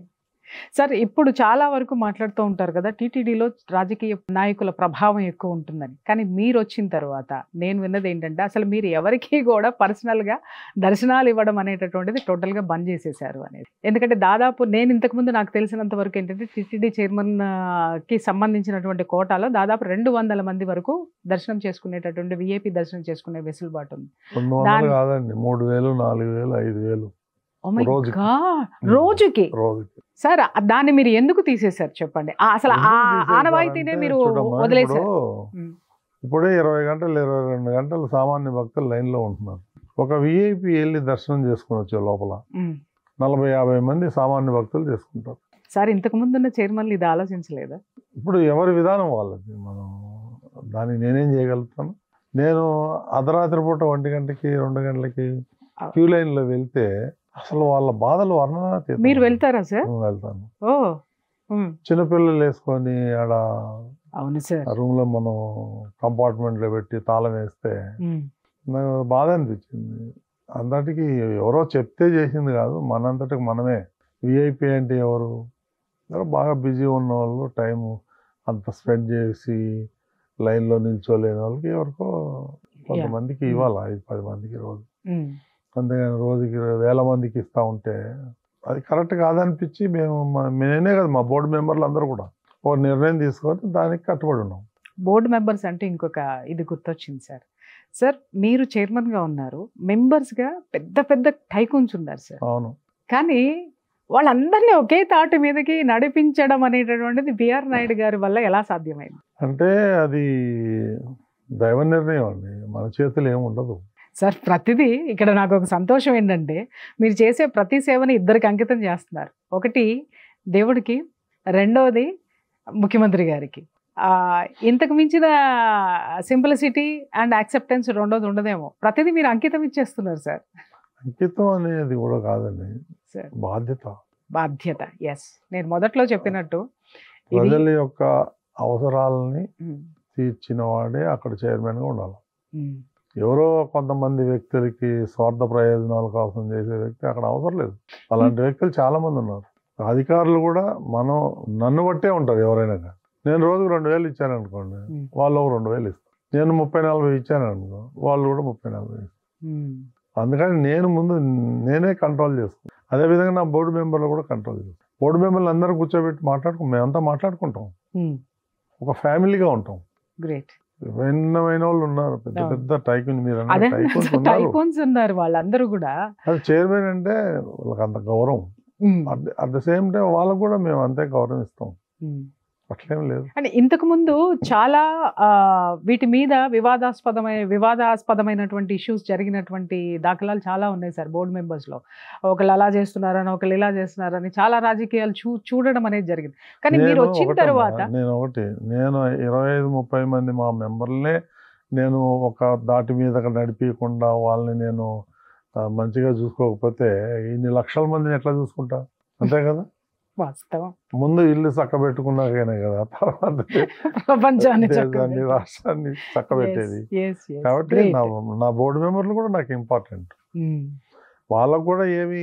sir. ఇప్పుడు చాలా వరకు మాట్లాడుతూ ఉంటారు కదా టీటీడీలో రాజకీయ నాయకుల ప్రభావం ఎక్కువ ఉంటుందని. కానీ మీరు వచ్చిన తర్వాత నేను విన్నది ఏంటంటే అసలు మీరు ఎవరికి కూడా పర్సనల్గా దర్శనాలు ఇవ్వడం అనేటటువంటిది టోటల్గా బంద్ చేసేసారు అనేది. ఎందుకంటే దాదాపు నేను ఇంతకుముందు నాకు తెలిసినంత వరకు ఏంటంటే టీటీడీ చైర్మన్కి సంబంధించినటువంటి కోటాలో దాదాపు 200 మంది వరకు దర్శనం చేసుకునేటటువంటి విఐపి దర్శనం చేసుకునే వెసులుబాటు ఉంది. 3,000, 4,000, 5,000 రోజుకి. సార్ దాన్ని మీరు ఎందుకు తీసేశారు చెప్పండి. అసలు ఆనవాయితీనే మీరు వదిలేశారు. ఇప్పుడే 20 గంటలు 22 గంటలు సామాన్య భక్తులు లైన్ లో ఉంటున్నారు. ఒక విఐపి వెళ్ళి దర్శనం చేసుకుని వచ్చే లోపల 40-50 మంది సామాన్య భక్తులు చేసుకుంటారు. సార్ ఇంతకు ముందున్న చైర్మన్లు ఇది ఆలోచించలేదా? ఇప్పుడు ఎవరి విధానం వాళ్ళది, మనం దాన్ని నేనేం చేయగలుగుతాను. నేను అర్ధరాత్రి పూట 1 గంటకి 2 గంటలకి క్యూ లైన్ లో వెళ్తే అసలు వాళ్ళ బాధలు వర్ణన. మీరు వెళ్తారా సార్? వెళ్తాను. చిన్నపిల్లలు వేసుకొని ఆడ రూమ్ లో మనం కంపార్ట్మెంట్ లో పెట్టి తాళం వేస్తే నాకు బాధ అనిపించింది. అందరికి ఎవరో చెప్తే చేసింది కాదు, మనంతటికి మనమే. విఐపి అంటే ఎవరు బాగా బిజీ ఉన్న వాళ్ళు టైం అంత స్పెండ్ చేసి లైన్లో నిల్చోలేని వాళ్ళకి ఎవరికో కొంతమందికి ఇవ్వాలి 5-10 మందికి రోజు. అంతేగాని రోజుకి వేల మందికి ఇస్తూ ఉంటే అది కరెక్ట్ కాదనిపించి నేనే కదా మా బోర్డు మెంబర్లు అందరూ కూడా ఒక నిర్ణయం తీసుకొని దానికి కట్టుబడి ఉన్నాం. బోర్డు మెంబర్స్ అంటే ఇంకొక ఇది గుర్తొచ్చింది సార్. సార్ మీరు చైర్మన్గా ఉన్నారు, మెంబర్స్గా పెద్ద పెద్ద టైకూన్స్ ఉన్నారు సార్. అవును. కానీ వాళ్ళందరినీ ఒకే తాటి మీదకి నడిపించడం అనేటటువంటిది బిఆర్ నాయుడు గారి వల్ల ఎలా సాధ్యమైంది? అంటే అది దైవ నిర్ణయం అండి, మన చేతులు ఏమి ఉండదు సార్. ప్రతిదీ ఇక్కడ నాకు ఒక సంతోషం ఏంటంటే మీరు చేసే ప్రతి సేవని ఇద్దరికి అంకితం చేస్తున్నారు. ఒకటి దేవుడికి, రెండవది ముఖ్యమంత్రి గారికి. ఇంతకు మించిన సింప్లిసిటీ అండ్ యాక్సెప్టెన్స్ రెండోది ఉండదేమో. ప్రతిదీ మీరు అంకితం ఇచ్చేస్తున్నారు సార్. అంకితం అనేది కూడా కాదండి, బాధ్యత. ఎస్, నేను మొదట్లో చెప్పినట్టు ప్రజల యొక్క అవసరాలని తీర్చిన వాడే అక్కడ చైర్మన్గా ఉండాలి. ఎవరో కొంతమంది వ్యక్తులకి స్వార్థ ప్రయోజనాల కోసం చేసే వ్యక్తి అక్కడ అవసరం లేదు. అలాంటి వ్యక్తులు చాలా మంది ఉన్నారు. అధికారులు కూడా నన్ను బట్టే ఉంటారు. ఎవరైనా కానీ నేను రోజుకు 2,000 ఇచ్చాను అనుకోండి, వాళ్ళు 2,000 ఇస్తారు. నేను 30-40 ఇచ్చాను అనుకో, వాళ్ళు కూడా 30-40 ఇస్తారు. అందుకని నేనే కంట్రోల్ చేసుకుంటాను. అదేవిధంగా నా బోర్డు మెంబర్లు కూడా కంట్రోల్ చేస్తాను. బోర్డు మెంబర్లు అందరూ కూర్చోబెట్టి మేమంతా మాట్లాడుకుంటాం, ఒక ఫ్యామిలీగా ఉంటాం. గ్రేట్. విభిన్నమైన వాళ్ళు ఉన్నారు, పెద్ద పెద్ద టైకూన్. మీరు టైకూన్స్ ఉన్నారు వాళ్ళందరూ కూడా. అది చైర్మన్ అంటే వాళ్ళకి అంత గౌరవం. అట్ ద సేమ్ టైం వాళ్ళకు కూడా మేము అంతే గౌరవం ఇస్తాం, అట్లేం లేదు. అంటే ఇంతకు ముందు చాలా వీటి మీద వివాదాస్పదమైనటువంటి ఇష్యూస్ జరిగినటువంటి దాఖలాలు చాలా ఉన్నాయి సార్. బోర్డు మెంబర్స్లో ఒకళ్ళు అలా చేస్తున్నారని, ఒకళ్ళు ఇలా చేస్తున్నారని చాలా రాజకీయాలు చూడడం అనేది జరిగింది. కానీ మీరు వచ్చిన తర్వాత నేను 25-30 మంది మా మెంబర్లనే నేను ఒక దాటి మీద నడిపించకుండా వాళ్ళని నేను మంచిగా చూసుకోకపోతే ఇన్ని లక్షల మందిని ఎట్లా చూసుకుంటా? అంతే కదా. వాస్తవం. ముందు ఇల్లు చక్కబెట్టుకున్నాకనే కదా తర్వాత ప్రపంచాన్ని, రాష్ట్రాన్ని చక్కబెట్టేది. కాబట్టి నా బోర్డు మెంబర్లు కూడా నాకు ఇంపార్టెంట్. వాళ్ళకు కూడా ఏమి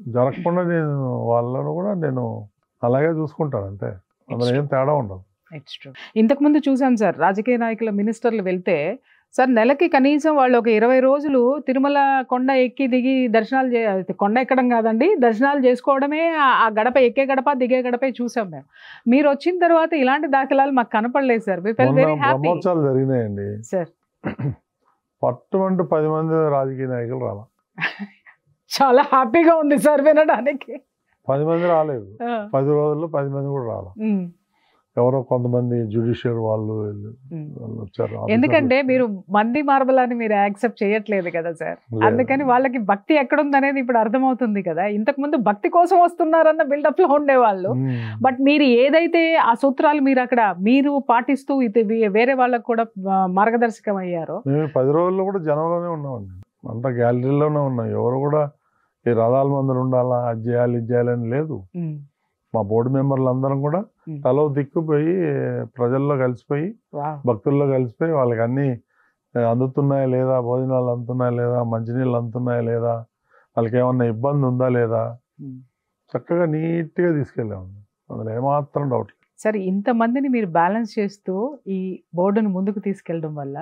జరగకుండా వాళ్ళను కూడా నేను అలాగే చూసుకుంటాను, అంతే. అందులో ఏం తేడా ఉండదు. ఇంతకు ముందు చూసాం సార్, రాజకీయ నాయకుల మినిస్టర్లు వెళ్తే సార్ నెలకి కనీసం వాళ్ళు ఒక 20 రోజులు తిరుమల కొండ ఎక్కి దిగి దర్శనాలు కొండ ఎక్కడం కాదండి, దర్శనాలు చేసుకోవడమే. ఆ గడప ఎక్కే గడప దిగే గడపే చూసాం మేము. మీరు వచ్చిన తర్వాత ఇలాంటి దాఖలాలు మాకు కనపడలేదు సార్. బ్రహ్మోత్సవాలు జరిగినాయండి సార్, పట్టుమంటూ 10 మంది రాజకీయ నాయకులు రాలా. చాలా హ్యాపీగా ఉంది సార్ వినడానికి. 10 మంది రాలేదు, 10 రోజుల్లో 10 మంది కూడా రాలా. ఎవరో కొంతమంది జ్యుడిషియల్ వాళ్ళు వచ్చారు. ఎందుకంటే మీరు మంది మార్బలాన్ని మీరు యాక్సెప్ట్ చేయట్లేదు కదా సార్, అందుకని వాళ్ళకి భక్తి ఎక్కడుంది అనేది ఇప్పుడు అర్థమవుతుంది కదా. ఇంతకు ముందు భక్తి కోసం వస్తున్నారన్న బిల్డప్ లో ఉండేవాళ్ళు. బట్ మీరు ఏదైతే ఆ సూత్రాలు మీరు పాటిస్తూ వేరే వాళ్ళకు కూడా మార్గదర్శకం అయ్యారో. మేము 10 రోజుల్లో కూడా జనంలోనే ఉన్నామండి, అంతా గ్యాలరీలోనే ఉన్నాం. ఎవరు కూడా ఈ రథాల మందులు ఉండాలా, అది చేయాలి ఇది చేయాలని లేదు. మా బోర్డు మెంబర్లు అందరం కూడా తలో దిక్కుపోయి ప్రజల్లో కలిసిపోయి, భక్తుల్లో కలిసిపోయి వాళ్ళకి అన్ని అందుతున్నాయా లేదా, భోజనాలు అందుతున్నాయా లేదా, మంచినీళ్ళు అందుతున్నాయా లేదా, వాళ్ళకి ఏమన్నా ఇబ్బంది ఉందా లేదా, చక్కగా నీట్గా తీసుకెళ్ళాము. అందులో ఏమాత్రం డౌట్ లేదు. సరే, ఇంతమందిని మీరు బ్యాలెన్స్ చేస్తూ ఈ బోర్డును ముందుకు తీసుకెళ్ళడం వల్ల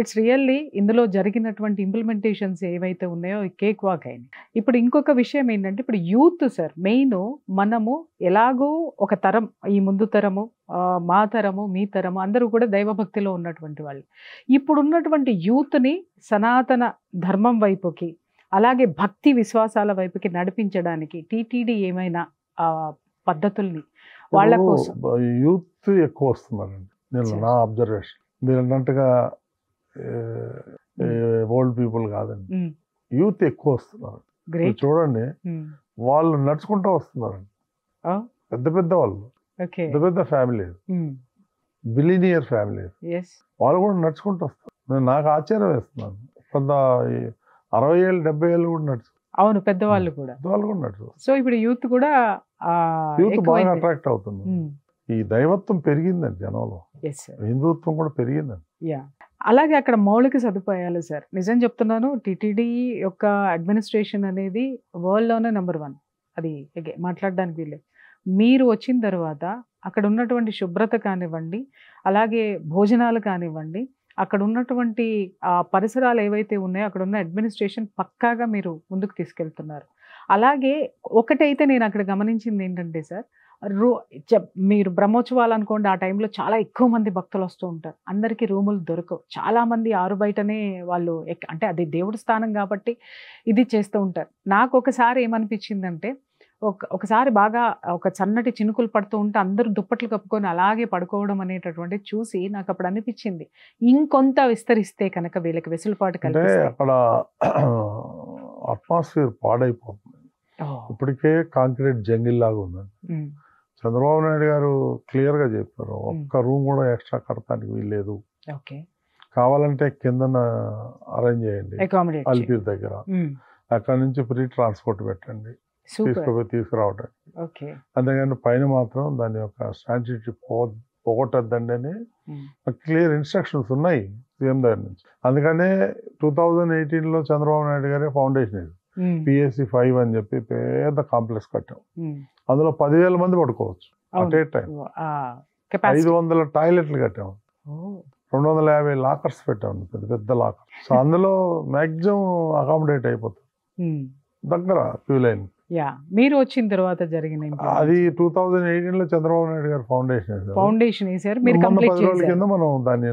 ఇట్స్ రియల్లీ ఇందులో జరిగినటువంటి ఇంప్లిమెంటేషన్స్ ఏవైతే ఉన్నాయో కేక్ వాక్ అయినాయి. ఇప్పుడు ఇంకొక విషయం ఏంటంటే, ఇప్పుడు యూత్ సార్ మెయిన్, మనము ఎలాగో ఒక తరం, ఈ ముందు తరము, మా తరము, మీ తరము అందరూ కూడా దైవభక్తిలో ఉన్నటువంటి వాళ్ళు. ఇప్పుడు ఉన్నటువంటి యూత్ని సనాతన ధర్మం వైపుకి, అలాగే భక్తి విశ్వాసాల వైపుకి నడిపించడానికి టీటీడీ ఏమైనా పద్ధతుల్ని వాళ్ళ కోసం? యూత్ ఎక్కువ వస్తున్నారండి, నేను నా అబ్జర్వేషన్. మీరు అన్నట్టుగా ఓల్డ్ పీపుల్ కాదండి, యూత్ ఎక్కువ వస్తున్నారు. చూడండి, వాళ్ళు నడుచుకుంటూ వస్తున్నారండి, పెద్ద పెద్ద వాళ్ళు, పెద్ద పెద్ద ఫ్యామిలీ, బిలినియర్ ఫ్యామిలీ, వాళ్ళు కూడా నడుచుకుంటూ వస్తారు. నేను నాకు ఆశ్చర్యం వేస్తున్నాను. కొంత 60 ఏళ్ళు 70 ఏళ్ళు కూడా నడుచు. అవును, పెద్దవాళ్ళు కూడా నడుచు. సో ఇప్పుడు యూత్ కూడా బాగా అట్రాక్ట్ అవుతుంది. ఈ దైవత్వం పెరిగిందండి జనంలో, హిందుత్వం కూడా పెరిగిందండి. అలాగే అక్కడ మౌలిక సదుపాయాలు సార్, నిజం చెప్తున్నాను, టీటీడీ యొక్క అడ్మినిస్ట్రేషన్ అనేది వరల్డ్లోనే నెంబర్ 1. అది మాట్లాడడానికి వీళ్ళే. మీరు వచ్చిన తర్వాత అక్కడ ఉన్నటువంటి శుభ్రత కానివ్వండి, అలాగే భోజనాలు కానివ్వండి, అక్కడ ఉన్నటువంటి పరిసరాలు ఏవైతే ఉన్నాయో అక్కడ ఉన్న అడ్మినిస్ట్రేషన్ పక్కాగా మీరు ముందుకు తీసుకెళ్తున్నారు. అలాగే ఒకటైతే నేను అక్కడ గమనించింది ఏంటంటే సార్, మీరు బ్రహ్మోత్సవాలు అనుకోండి, ఆ టైంలో చాలా ఎక్కువ మంది భక్తులు వస్తూ ఉంటారు. అందరికీ రూములు దొరకవు. చాలామంది ఆరు బయటనే వాళ్ళు అంటే అది దేవుడి స్థానం కాబట్టి ఇది చేస్తూ ఉంటారు. నాకు ఒకసారి ఏమనిపించిందంటే, ఒకసారి బాగా ఒక సన్నటి చినుకులు పడుతూ ఉంటే అందరూ దుప్పట్లు కప్పుకొని అలాగే పడుకోవడం అనేటటువంటి చూసి నాకు అప్పుడు అనిపించింది, ఇంకొంత విస్తరిస్తే కనుక వీళ్ళకి వెసులుబాటు కలిగిస్తే. అక్కడ అట్మాస్ఫియర్ పాడైపోతుంది. ఇప్పటికే కాంక్రీట్ జంగిల్ లాగా ఉందండి. చంద్రబాబు నాయుడు గారు క్లియర్ గా చెప్పారు, ఒక్క రూమ్ కూడా ఎక్స్ట్రా కడతానికి వీల్లేదు, కావాలంటే కిందన అరేంజ్ చేయండి అల్పీర్ దగ్గర, అక్కడ నుంచి ఫ్రీ ట్రాన్స్పోర్ట్ పెట్టండి, తీసుకురావడానికి. అంతేగాని పైన మాత్రం దాని యొక్క శాంటిటీ పోగొట్టద్దండి అని క్లియర్ ఇన్స్ట్రక్షన్స్ ఉన్నాయి సీఎం దగ్గర నుంచి. అందుకనే 2018లో చంద్రబాబు నాయుడు గారే ఫౌండేషన్ ఇది PSC 5 అని చెప్పి పెద్ద కాంప్లెక్స్ కట్టాం. అందులో 10,000 మంది పడుకోవచ్చు అట్ ఏ టైం. 500 టాయిలెట్లు కట్టాము, 250 లాకర్స్ పెట్టాము, పెద్ద పెద్ద లాకర్. సో అందులో మాక్సిమం అకామిడేట్ అయిపోతుంది దగ్గర క్యూ లైన్. మీరు వచ్చిన తర్వాత జరిగిన అది 2018లో చంద్రబాబు నాయుడు గారు ఫౌండేషన్ వేసారు. మీరు కంప్లీట్ చేశారు కింద మనం దాన్ని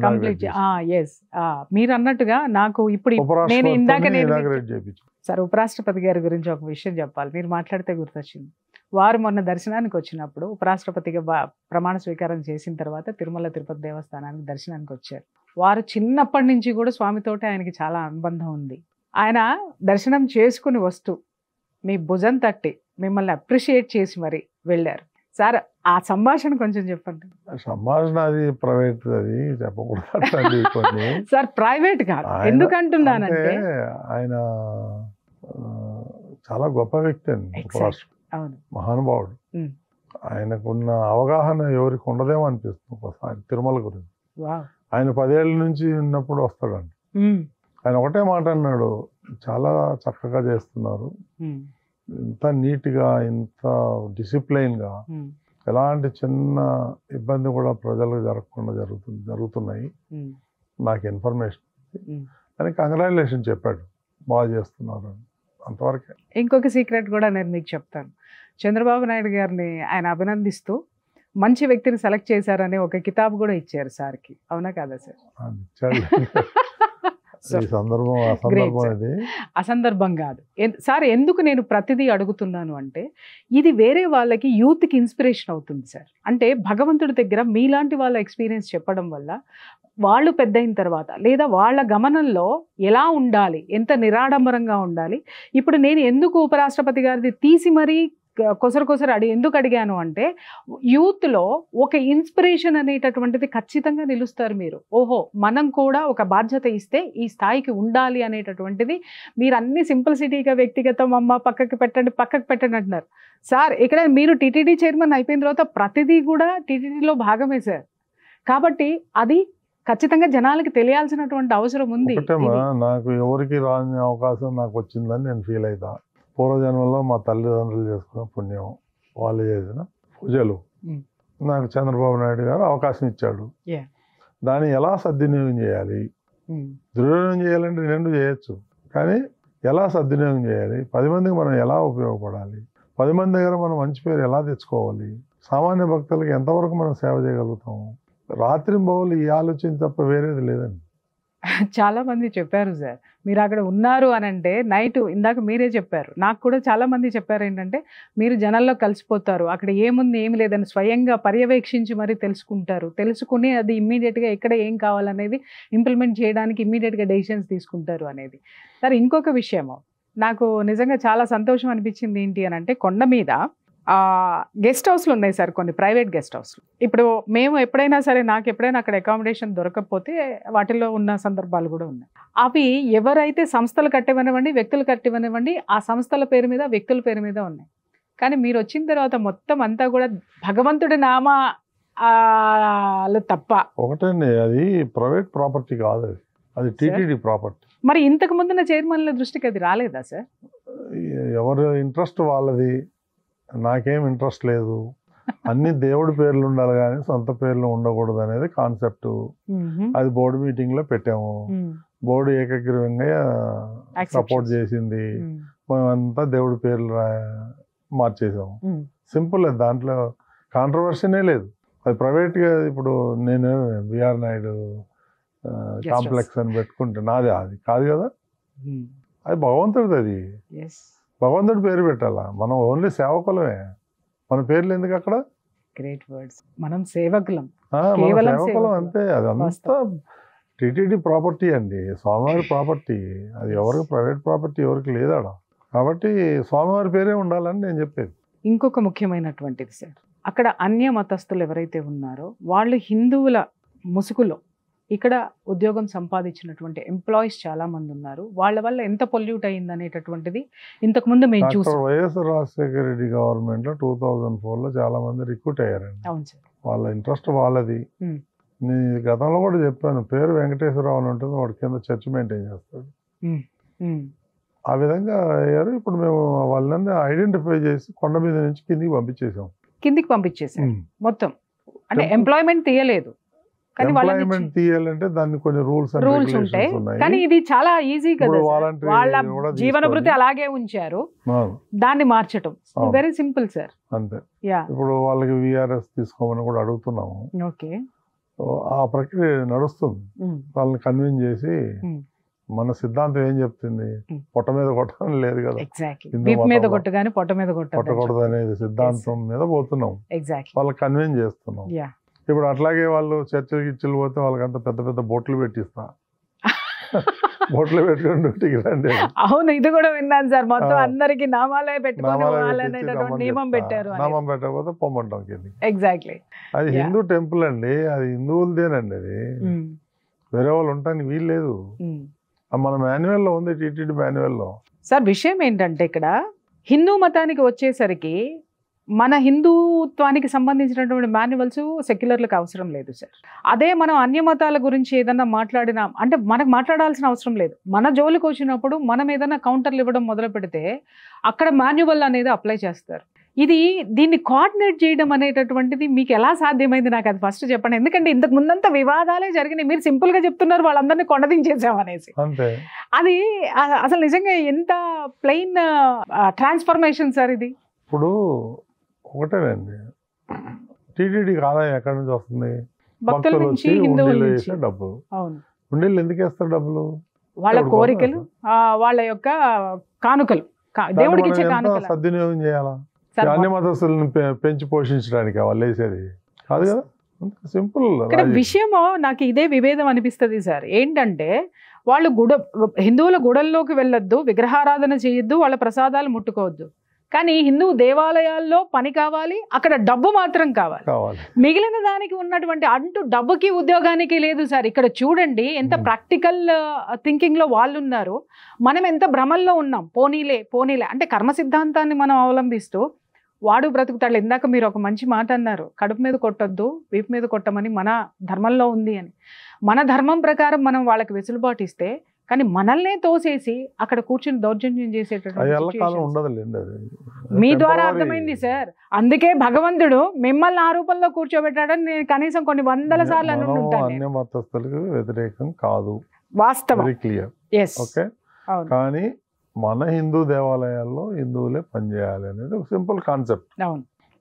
మీరు అన్నట్టుగా నాకు ఇప్పుడు నేను ఇందాక చేయించాం. సార్, ఉపరాష్ట్రపతి గారి గురించి ఒక విషయం చెప్పాలి. మీరు మాట్లాడితే గుర్తొచ్చింది. వారు మొన్న దర్శనానికి వచ్చినప్పుడు ఉపరాష్ట్రపతిగా ప్రమాణ స్వీకారం చేసిన తర్వాత తిరుమల తిరుపతి దేవస్థానానికి దర్శనానికి వచ్చారు. వారు చిన్నప్పటి నుంచి కూడా స్వామితోటి ఆయనకి చాలా అనుబంధం ఉంది. ఆయన దర్శనం చేసుకుని వస్తూ మీ భుజం తట్టి మిమ్మల్ని అప్రిషియేట్ చేసి మరి వెళ్ళారు. సార్, ఆ సంభాషణ కొంచెం చెప్పండి. సంభాషణ అది ప్రైవేట్, అది చెప్పకూడదు సార్. ప్రైవేట్ కాదు, ఎందుకంటున్నానంటే ఆయన చాలా గొప్ప వ్యక్తి అండి, మహానుభావుడు. ఆయనకున్న అవగాహన ఎవరికి ఉండదేమో అనిపిస్తుంది ఒకసారి తిరుమల గురించి. ఆయన 10 ఏళ్ళ నుంచి ఉన్నప్పుడు వస్తాడండి. ఆయన ఒకటే మాట అన్నాడు, చాలా చక్కగా చేస్తున్నారు, ఇంత నీట్గా, ఇంత డిసిప్లైన్గా, ఎలాంటి చిన్న ఇబ్బంది కూడా ప్రజలకు జరగకుండా జరుగుతున్నాయి, నాకు ఇన్ఫర్మేషన్ అని కంగ్రాచులేషన్ చెప్పాడు, బాగా చేస్తున్నారు అంతవరకే. ఇంకొక సీక్రెట్ కూడా నేను మీకు చెప్తాను. చంద్రబాబు నాయుడు గారిని ఆయన అభినందిస్తూ మంచి వ్యక్తిని సెలెక్ట్ చేశారని ఒక కితాబు కూడా ఇచ్చారు సార్కి, అవునా కాదా సార్? అసందర్భం కాదు సార్. ఎందుకు నేను ప్రతిదీ అడుగుతున్నాను అంటే, ఇది వేరే వాళ్ళకి యూత్కి ఇన్స్పిరేషన్ అవుతుంది సార్. అంటే భగవంతుడి దగ్గర మీలాంటి వాళ్ళ ఎక్స్పీరియన్స్ చెప్పడం వల్ల వాళ్ళు పెద్ద అయిన తర్వాత లేదా వాళ్ళ గమనంలో ఎలా ఉండాలి, ఎంత నిరాడంబరంగా ఉండాలి. ఇప్పుడు నేను ఎందుకు ఉపరాష్ట్రపతి గారిది తీసి మరీ కొసరు ఎందుకు అడిగాను అంటే, యూత్లో ఒక ఇన్స్పిరేషన్ అనేటటువంటిది ఖచ్చితంగా నిలుస్తారు మీరు. ఓహో, మనం కూడా ఒక బాధ్యత ఇస్తే ఈ స్థాయికి ఉండాలి అనేటటువంటిది. మీరు అన్ని సింప్లిసిటీగా వ్యక్తిగతం పక్కకి పెట్టండి అంటున్నారు సార్. ఇక్కడ మీరు టీటీడీ చైర్మన్ అయిపోయిన తర్వాత ప్రతిదీ కూడా టీటీడీలో భాగమే సార్. కాబట్టి అది ఖచ్చితంగా జనాలకి తెలియాల్సినటువంటి అవసరం ఉంది. నాకు ఎవరికి రాని అవకాశం నాకు వచ్చిందని నేను ఫీల్ అవుతా. పూర్వజన్మలో మా తల్లిదండ్రులు చేసుకున్న పుణ్యం, వాళ్ళు చేసిన పూజలు, నాకు చంద్రబాబు నాయుడు గారు అవకాశం ఇచ్చాడు. దాన్ని ఎలా సద్వినియోగం చేయాలి, దుర్వినియోగం చేయాలంటే 2 చేయొచ్చు, కానీ ఎలా సద్వినియోగం చేయాలి, 10 మందికి మనం ఎలా ఉపయోగపడాలి, 10 మంది దగ్గర మనం మంచి పేరు ఎలా తెచ్చుకోవాలి, సామాన్య భక్తులకి ఎంతవరకు మనం సేవ చేయగలుగుతాము, రాత్రింబవళ్ళు ఈ ఆలోచన తప్ప వేరేది లేదండి. చాలా మంది చెప్పారు సార్, మీరు అక్కడ ఉన్నారు అని అంటే నైట్, ఇందాక మీరే చెప్పారు, నాకు కూడా చాలా మంది చెప్పారు ఏంటంటే, మీరు జనాల్లో కలిసిపోతారు, అక్కడ ఏముంది ఏమి లేదని స్వయంగా పర్యవేక్షించి మరీ తెలుసుకుని అది ఇమ్మీడియట్గా ఎక్కడ ఏం కావాలనేది ఇంప్లిమెంట్ చేయడానికి ఇమ్మీడియట్గా డెసిషన్స్ తీసుకుంటారు అనేది. సార్, ఇంకొక విషయము నాకు నిజంగా చాలా సంతోషం అనిపించింది ఏంటి అని అంటే, కొండ మీద గెస్ట్ హౌస్లు ఉన్నాయి సార్, కొన్ని ప్రైవేట్ గెస్ట్ హౌస్లు. ఇప్పుడు మేము ఎప్పుడైనా సరే, నాకు ఎప్పుడైనా అక్కడ అకామిడేషన్ దొరకకపోతే వాటిల్లో ఉన్న సందర్భాలు కూడా ఉన్నాయి. అవి ఎవరైతే సంస్థలు కట్టివనివ్వండి, వ్యక్తులు కట్టివనివ్వండి, ఆ సంస్థల పేరు మీద, వ్యక్తుల పేరు మీద ఉన్నాయి. కానీ మీరు వచ్చిన తర్వాత మొత్తం అంతా కూడా భగవంతుడి నామాలు తప్ప. ఒకటండి, అది ప్రైవేట్ ప్రాపర్టీ కాదు, అది టీటీడీ ప్రాపర్టీ. మరి ఇంతకు ముందున్న చైర్మన్ల దృష్టికి అది రాలేదా సార్? ఎవరు ఇంట్రెస్ట్ వాళ్ళది, నాకేం ఇంట్రెస్ట్ లేదు. అన్ని దేవుడి పేర్లు ఉండాలి కానీ సొంత పేర్లు ఉండకూడదు అనేది కాన్సెప్ట్. అది బోర్డు మీటింగ్ లో పెట్టాము. బోర్డు ఏకగ్రీవంగా సపోర్ట్ చేసింది. మేమంతా దేవుడి పేర్లు మార్చేసాము. సింపుల్, దాంట్లో కాంట్రవర్సీనే లేదు. అది ప్రైవేట్ గా ఇప్పుడు నేను బిఆర్ నాయుడు కాంప్లెక్స్ అని పెట్టుకుంటే నాది అది కాదు కదా, అది భగవంతుడిది. అది భగవంతుడి పేరు పెట్టాలా, మనం ఓన్లీ సేవకులమే, మన పేర్లు ఎందుకు అక్కడ? Great words. మనం సేవకులం, సేవకులం అంతే. అది అంతా టీటీడీ ప్రాపర్టీ అండి, స్వామివారి ప్రాపర్టీ. అది ఎవరికి ప్రైవేట్ ప్రాపర్టీ ఎవరికి లేదాడ. కాబట్టి స్వామివారి పేరే ఉండాలని నేను చెప్పేది. ఇంకొక ముఖ్యమైనటువంటిది సార్, అక్కడ అన్య మతస్థులు ఎవరైతే ఉన్నారో వాళ్ళు హిందువుల ముసుగులో ఇక్కడ ఉద్యోగం సంపాదించినటువంటి ఎంప్లాయీస్ చాలా మంది ఉన్నారు. వాళ్ళ వల్ల ఎంత పొల్యూట్ అయింది అనేటటువంటిది ఇంతకు ముందు మేము చూసాం. వైఎస్ రాజశేఖర రెడ్డి గవర్నమెంట్ లో 2004లో చాలా మంది రిక్రూట్ అయ్యారండి. అవును సార్, వాళ్ళ ఇంట్రెస్ట్ వాళ్ళది. నేను గతంలో కూడా చెప్పాను, పేరు వెంకటేశ్వరరావు అని ఉంటుంది, వాడి కింద చర్చ్ మెయింటైన్ చేస్తాడు. ఆ విధంగా అయ్యారు. ఇప్పుడు మేము వాళ్ళని ఐడెంటిఫై చేసి కొండ మీద నుంచి కిందికి పంపించేసాం మొత్తం. అంటే ఎంప్లాయ్మెంట్ తీయలేదు, ఎంప్లాయ్మెంట్ తీయాలంటే దాన్ని కొన్ని రూల్స్ ఉంటాయి. కానీ ఇది చాలా ఈజీ కదా, వాళ్ళ జీవన భృతి అలాగే ఉంచారు, దాన్ని మార్చటం వెరీ సింపుల్ సార్. అంతే. ఇప్పుడు వాళ్ళకి విఆర్ఎస్ తీసుకోమని కూడా అడుగుతున్నాము. ఓకే, ఆ ప్రక్రియ నడుస్తుంది. వాళ్ళని కన్విన్స్ చేసి, మన సిద్ధాంతం ఏం చెప్తుంది, పొట్ట మీద కొట్టడం లేదు కదా, కొట్టకూడదు అనేది సిద్ధాంతం మీద పోతున్నాం. వాళ్ళకి కన్విన్స్ చేస్తున్నాం. ఇప్పుడు అట్లాగే వాళ్ళు చర్చలు గిచ్చలు పోతే వాళ్ళకి అంత పెద్ద పెద్ద బొట్లు పెట్టిస్తా, బొట్లు పెట్టుకుని డ్యూటీకి రండి. అవును, ఇది కూడా విన్నాను సార్. మొత్తం అందరికి నామాలే నియమం పెట్టారు. నామం పెట్టకపోతే పొమ్మంటాం కింద. ఎగ్జాక్ట్లీ. అది హిందూ టెంపుల్ అండి, అది హిందువులదేనండి. అది వేరే వాళ్ళు ఉంటానికి వీలు లేదు. మన మాన్యువల్లో ఉంది, టీటీడీ మాన్యువల్లో. సార్ విషయం ఏంటంటే ఇక్కడ హిందూ మతానికి వచ్చేసరికి మన హిందుత్వానికి సంబంధించినటువంటి మాన్యువల్స్ సెక్యులర్లకు అవసరం లేదు సార్. అదే మనం అన్య మతాల గురించి ఏదన్నా మాట్లాడినా అంటే మనకు మాట్లాడాల్సిన అవసరం లేదు. మన జోలికి వచ్చినప్పుడు మనం ఏదైనా కౌంటర్లు ఇవ్వడం మొదలు పెడితే అక్కడ మాన్యువల్ అనేది అప్లై చేస్తారు. దీన్ని కోఆర్డినేట్ చేయడం అనేటటువంటిది మీకు ఎలా సాధ్యమైంది, నాకు అది ఫస్ట్ చెప్పండి. ఎందుకంటే ఇంతకు ముందంతా వివాదాలే జరిగినాయి, మీరు సింపుల్ గా చెప్తున్నారు వాళ్ళందరినీ కొండదించేసామనేసి. అది అసలు నిజంగా ఎంత ప్లెయిన్ ట్రాన్స్ఫర్మేషన్ సార్ ఇది. ఇప్పుడు ఒకటేనండి, టీటీడీకి ఆదాయం ఎక్కడి నుంచి వస్తుంది? భక్తుల నుంచి, హుండీలు వేసే డబ్బులు. హుండీలు ఎందుకు వేస్తారు డబ్బులు? వాళ్ళ కోరికలు, వాళ్ళ యొక్క కానుకలు, దేవుడికి ఇచ్చే కానుకలు సద్వినియోగం చేయాలా? అన్య మతస్థులను పెంచి పోషించడానికి వాళ్ళు వేసేది కాదు కదా, సింపుల్. ఇక్కడ విషయమో నాకు ఇదే విభేదం అనిపిస్తుంది సార్. ఏంటంటే వాళ్ళు హిందువుల గుడల్లోకి వెళ్ళొద్దు, విగ్రహారాధన చేయొద్దు, వాళ్ళ ప్రసాదాలు ముట్టుకోవద్దు. కానీ హిందూ దేవాలయాల్లో పని కావాలి, అక్కడ డబ్బు మాత్రం కావాలి. మిగిలిన దానికి ఉన్నటువంటి అంటూ డబ్బుకి ఉద్యోగానికి లేదు సార్. ఇక్కడ చూడండి ఎంత ప్రాక్టికల్ థింకింగ్ లో వాళ్ళు ఉన్నారు, మనం ఎంత భ్రమల్లో ఉన్నాం. పోనీలే అంటే కర్మ సిద్ధాంతాన్ని మనం అవలంబిస్తూ వాడు బ్రతుకుతాడు. ఇందాక మీరు ఒక మంచి మాట అన్నారు, కడుపు మీద కొట్టొద్దు, వీపు మీద కొట్టమని మన ధర్మంలో ఉంది అని. మన ధర్మం ప్రకారం మనం వాళ్ళకి వెసులుబాటు ఇస్తే, కానీ మనల్నే తోసేసి అక్కడ కూర్చుని దౌర్జన్యం చేసేటటువంటి మీ ద్వారా అర్థమైంది సార్. అందుకే భగవంతుడు మిమ్మల్ని ఆ రూపంలో కూర్చోబెట్టాడని నేను కనీసం కొన్ని వందల సార్లు అన్య మతస్థులకు వ్యతిరేకం కాదు, వాస్తవం. ఓకే, కానీ మన హిందూ దేవాలయాల్లో హిందువులే పనిచేయాలి అనేది ఒక సింపుల్ కాన్సెప్ట్.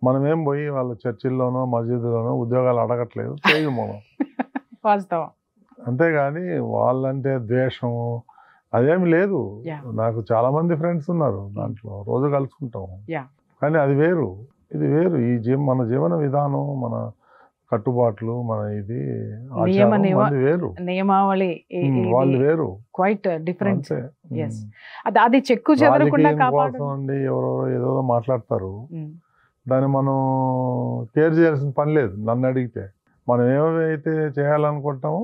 మనమేం పోయి వాళ్ళ చర్చిల్లోనో మసీదులోనో ఉద్యోగాలు అడగట్లేదు, మనం వాస్తవం. అంతేగాని వాళ్ళంటే ద్వేషం అదేమి లేదు. నాకు చాలా మంది ఫ్రెండ్స్ ఉన్నారు, దాంట్లో రోజు కలుసుకుంటాం. కానీ అది వేరు, ఇది వేరు. మన జీవన విధానం, మన కట్టుబాట్లు, మన ఇది వేరు, నియమావళి వాళ్ళు వేరు, క్వైట్ డిఫరెంట్. అది చెక్కు చెదరకుండా కాపాడండి. ఎవరో ఏదో మాట్లాడతారు, దాన్ని మనం కేర్ చేయాల్సిన పని లేదు. నన్ను అడిగితే మనం ఏమైతే చేయాలనుకుంటామో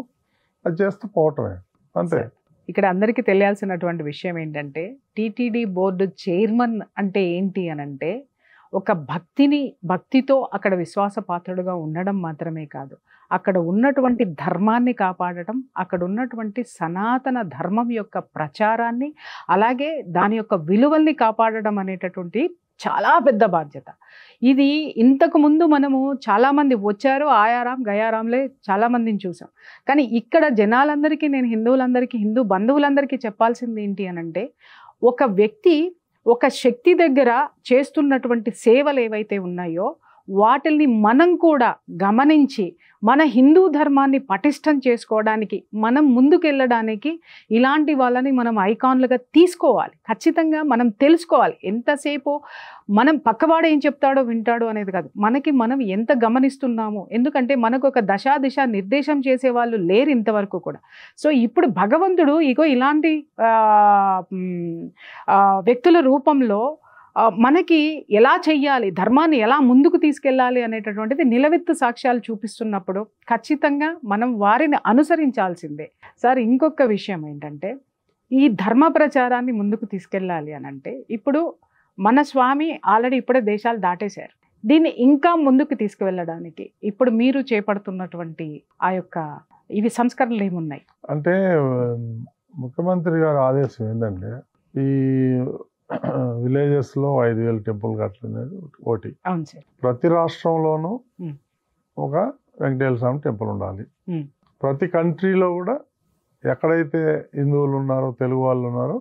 అది చేస్తూ పోవటమే, అంతే. ఇక్కడ అందరికీ తెలియాల్సినటువంటి విషయం ఏంటంటే టీటీడీ బోర్డు చైర్మన్ అంటే ఏంటి అని అంటే, ఒక భక్తితో అక్కడ విశ్వాసపాత్రుడుగా ఉండడం మాత్రమే కాదు, అక్కడ ఉన్నటువంటి ధర్మాన్ని కాపాడటం, అక్కడ ఉన్నటువంటి సనాతన ధర్మం యొక్క ప్రచారాన్ని, అలాగే దాని యొక్క విలువల్ని కాపాడడం అనేటటువంటి చాలా పెద్ద బాధ్యత. ఇది ఇంతకు ముందు మనము చాలామంది వచ్చారు, ఆయారాం గయారాంలే చాలామందిని చూసాం. కానీ ఇక్కడ జనాలందరికీ, నేను హిందువులందరికీ, హిందూ బంధువులందరికీ చెప్పాల్సింది ఏంటి అనంటే, ఒక వ్యక్తి ఒక శక్తి దగ్గర చేస్తున్నటువంటి సేవలు ఏవైతే ఉన్నాయో వాటిల్ని మనం కూడా గమనించి మన హిందూ ధర్మాన్ని పటిష్టం చేసుకోవడానికి, మనం ముందుకెళ్ళడానికి ఇలాంటి వాళ్ళని మనం ఐకాన్లుగా తీసుకోవాలి. ఖచ్చితంగా మనం తెలుసుకోవాలి. ఎంతసేపు మనం పక్కవాడు ఏం చెప్తాడో వింటాడో అనేది కాదు, మనకి మనం ఎంత గమనిస్తున్నాము. ఎందుకంటే మనకు ఒక దశా దిశ నిర్దేశం చేసే వాళ్ళు లేరు ఇంతవరకు కూడా. సో ఇప్పుడు భగవంతుడు ఇగో ఇలాంటి వ్యక్తుల రూపంలో మనకి ఎలా చెయ్యాలి, ధర్మాన్ని ఎలా ముందుకు తీసుకెళ్ళాలి అనేటటువంటిది నిలవెత్తు సాక్ష్యాలు చూపిస్తున్నప్పుడు ఖచ్చితంగా మనం వారిని అనుసరించాల్సిందే. సార్, ఇంకొక విషయం ఏంటంటే, ఈ ధర్మ ప్రచారాన్ని ముందుకు తీసుకెళ్ళాలి అని అంటే, ఇప్పుడు మన స్వామి ఆల్రెడీ ఇప్పుడే దేశాలు దాటేశారు. దీన్ని ఇంకా ముందుకు తీసుకువెళ్ళడానికి ఇప్పుడు మీరు చేపడుతున్నటువంటి ఆ యొక్క ఇవి సంస్కరణలు ఏమున్నాయి? అంటే ముఖ్యమంత్రి గారి ఆదేశం ఏంటంటే, ఈ విలేజెస్లో 5,000 టెంపుల్ కట్టలేదు ఒకటి. అవును సార్. ప్రతి రాష్ట్రంలోనూ ఒక వెంకటేశ్వర స్వామి టెంపుల్ ఉండాలి. ప్రతి కంట్రీలో కూడా ఎక్కడైతే హిందువులు ఉన్నారో, తెలుగు వాళ్ళు ఉన్నారో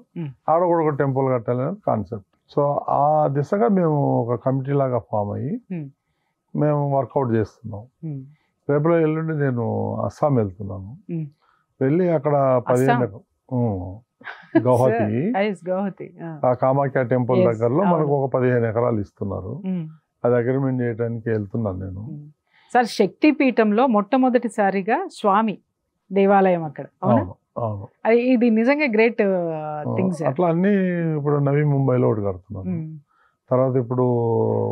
ఆడ కూడా ఒక టెంపుల్ కట్టాలనేది కాన్సెప్ట్. సో ఆ దిశగా మేము ఒక కమిటీ లాగా ఫామ్ అయ్యి మేము వర్కౌట్ చేస్తున్నాం. రేపులో ఎల్లుండి నేను అస్సాం వెళ్తున్నాను. వెళ్ళి అక్కడ 15 గౌహతి ఆ కామాఖ్య టెంపుల్ దగ్గరలో మనకు ఒక 15 ఎకరాలు ఇస్తున్నారు. అది అగ్రిమెంట్ చేయడానికి వెళ్తున్నాను నేను. సార్, శక్తి పీఠంలో మొట్టమొదటిసారిగా స్వామి దేవాలయం అక్కడ. అవును. ఇది నిజంగా గ్రేట్ థింగ్స్. అట్లా అన్ని ఇప్పుడు నవీ ముంబైలో ఒకటి కడుతున్నాను. తర్వాత ఇప్పుడు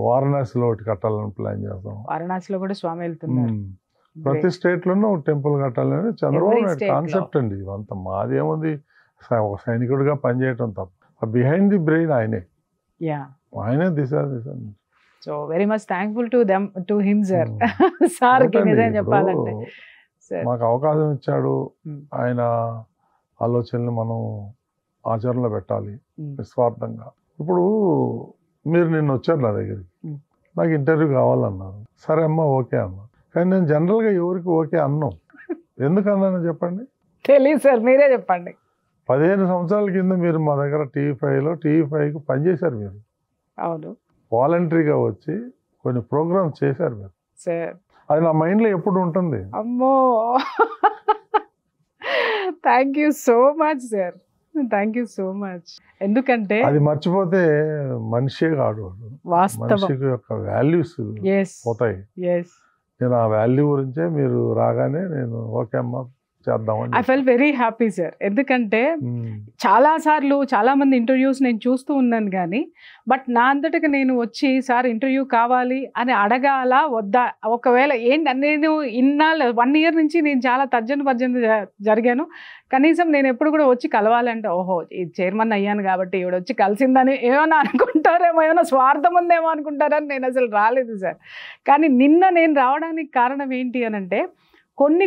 వారణాసిలో ఒకటి కట్టాలని ప్లాన్ చేస్తాం. వారణాసిలో కూడా స్వామి వెళ్తున్నారు. ప్రతి స్టేట్ లోనూ ఒక టెంపుల్ కట్టాలని చంద్రబాబు నాయుడు కాన్సెప్ట్ అండి. ఇవంతా మాది ఏముంది, ఒక సైనికుడిగా పనిచేయటం తప్ప బిహైండ్ ది బ్రెయిన్ ఆయనే Disha. So very much thankful to them, to him sir. Sir కి నిజం చెప్పాలంటే మాకు అవకాశం ఇచ్చాడు. ఆయన ఆలోచనలు మనం ఆచరణలో పెట్టాలి నిస్వార్థంగా. ఇప్పుడు మీరు నిన్న వచ్చారు నా దగ్గరికి, నాకు ఇంటర్వ్యూ కావాలన్నారు. సరే అమ్మా ఓకే అన్నా. కానీ నేను జనరల్గా ఎవరికి ఓకే అన్నాం. ఎందుకన్నానో చెప్పండి? తెలియదు సార్, మీరే చెప్పండి. 15 సంవత్సరాల కింద మీరు మా దగ్గర టీవీ5కి పనిచేశారు. మీరు అవును, వాలంటరీగా వచ్చి కొన్ని ప్రోగ్రామ్స్ చేశారు మీరు. సార్ అది నా మైండ్లో ఎప్పుడు ఉంటుంది. అమ్మో, thank you so much sir, thank you so much. ఎందుకంటే అది మర్చిపోతే మనిషే కాదు, మనిషికి యొక్క వాల్యూస్ పోతాయి. నేను ఆ వాల్యూ గురించే మీరు రాగానే నేను ఓకే అమ్మా చేద్దామని. I fell very happy sir. ఎందుకంటే చాలా సార్లు చాలా మంది ఇంటర్వ్యూస్ నేను చూస్తూ ఉన్నాను, కానీ బట్ నా అంతటికి నేను వచ్చి సార్ ఇంటర్వ్యూ కావాలి అని అడగాల వద్దా, ఒకవేళ ఏంటి నేను ఇన్నాళ్ళు 1 year నుంచి నేను చాలా తర్జన జరిగాను. కనీసం నేను ఎప్పుడు కూడా వచ్చి కలవాలంటే ఓహో ఈ చైర్మన్ అయ్యాను కాబట్టి ఈవిడ వచ్చి కలిసిందని ఏమైనా అనుకుంటారేమో, ఏమైనా స్వార్థం ఉందేమో అనుకుంటారని నేను అసలు రాలేదు సార్. కానీ నిన్న నేను రావడానికి కారణం ఏంటి అనంటే,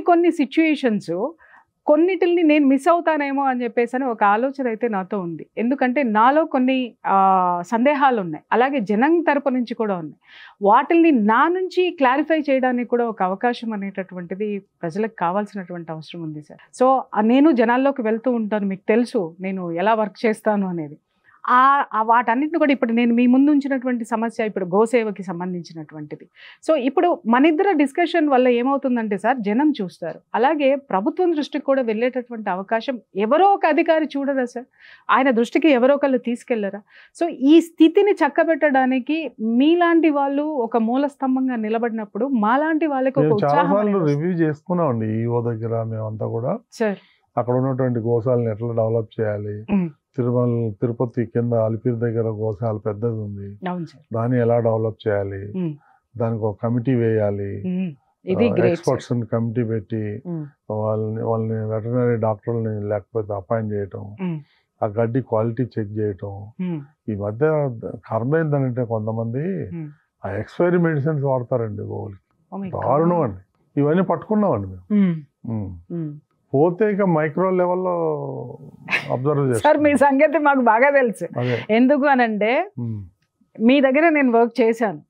కొన్ని సిచ్యుయేషన్స్ కొన్నిటిని నేను మిస్ అవుతానేమో అని చెప్పేసి ఒక ఆలోచన అయితే నాతో ఉంది. ఎందుకంటే నాలో కొన్ని సందేహాలు ఉన్నాయి, అలాగే జనం తరపు నుంచి కూడా ఉన్నాయి. వాటిని నా నుంచి క్లారిఫై చేయడానికి కూడా ఒక అవకాశం అనేటటువంటిది ప్రజలకు కావాల్సినటువంటి అవసరం ఉంది సార్. సో నేను జనాల్లోకి వెళ్తూ ఉంటాను, మీకు తెలుసు నేను ఎలా వర్క్ చేస్తాను అనేది. వాటన్నిటిని కూడా ఇప్పుడు నేను మీ ముందు ఉంచినటువంటి సమస్య ఇప్పుడు గోసేవకి సంబంధించినటువంటిది. సో ఇప్పుడు మనిద్దర డిస్కషన్ వల్ల ఏమవుతుందంటే సార్, జనం చూస్తారు, అలాగే ప్రభుత్వం దృష్టికి కూడా వెళ్ళేటటువంటి అవకాశం ఎవరో ఒక అధికారి చూడరా సార్, ఆయన దృష్టికి ఎవరో ఒకళ్ళు తీసుకెళ్లరా? సో ఈ స్థితిని చక్కబెట్టడానికి మీలాంటి వాళ్ళు ఒక మూల స్తంభంగా నిలబడినప్పుడు మాలాంటి వాళ్ళకి ఒక ఉత్సాహం. రివ్యూ చేసుకున్నామండి ఈఓ దగ్గర, మేమంతా కూడా సార్ అక్కడ ఉన్నటువంటి గోశాలను ఎట్లా డెవలప్ చేయాలి, తిరుపతి కింద అలిపిరి దగ్గర గోశాల పెద్దది ఉంది, దాన్ని ఎలా డెవలప్ చేయాలి, దానికి ఒక కమిటీ వేయాలి, ఎక్స్పర్ట్స్ కమిటీ పెట్టి వాళ్ళని వెటర్నరీ డాక్టర్ని లేకపోతే అపాయింట్ చేయటం, ఆ గడ్డి క్వాలిటీ చెక్ చేయటం. ఈ మధ్య కర్మ ఏంటంటే కొంతమంది ఆ ఎక్స్పైరీ మెడిసిన్స్ వాడతారండి గోవులకి, దారుణం అండి. ఇవన్నీ పట్టుకున్నామండి మేము. పోతే ఇక మైక్రో లెవెల్లో అబ్జర్వ్ చేస్తాం. సార్ మీ సంగతి మాకు బాగా తెలుసు. ఎందుకు అనంటే మీ దగ్గర నేను వర్క్ చేశాను.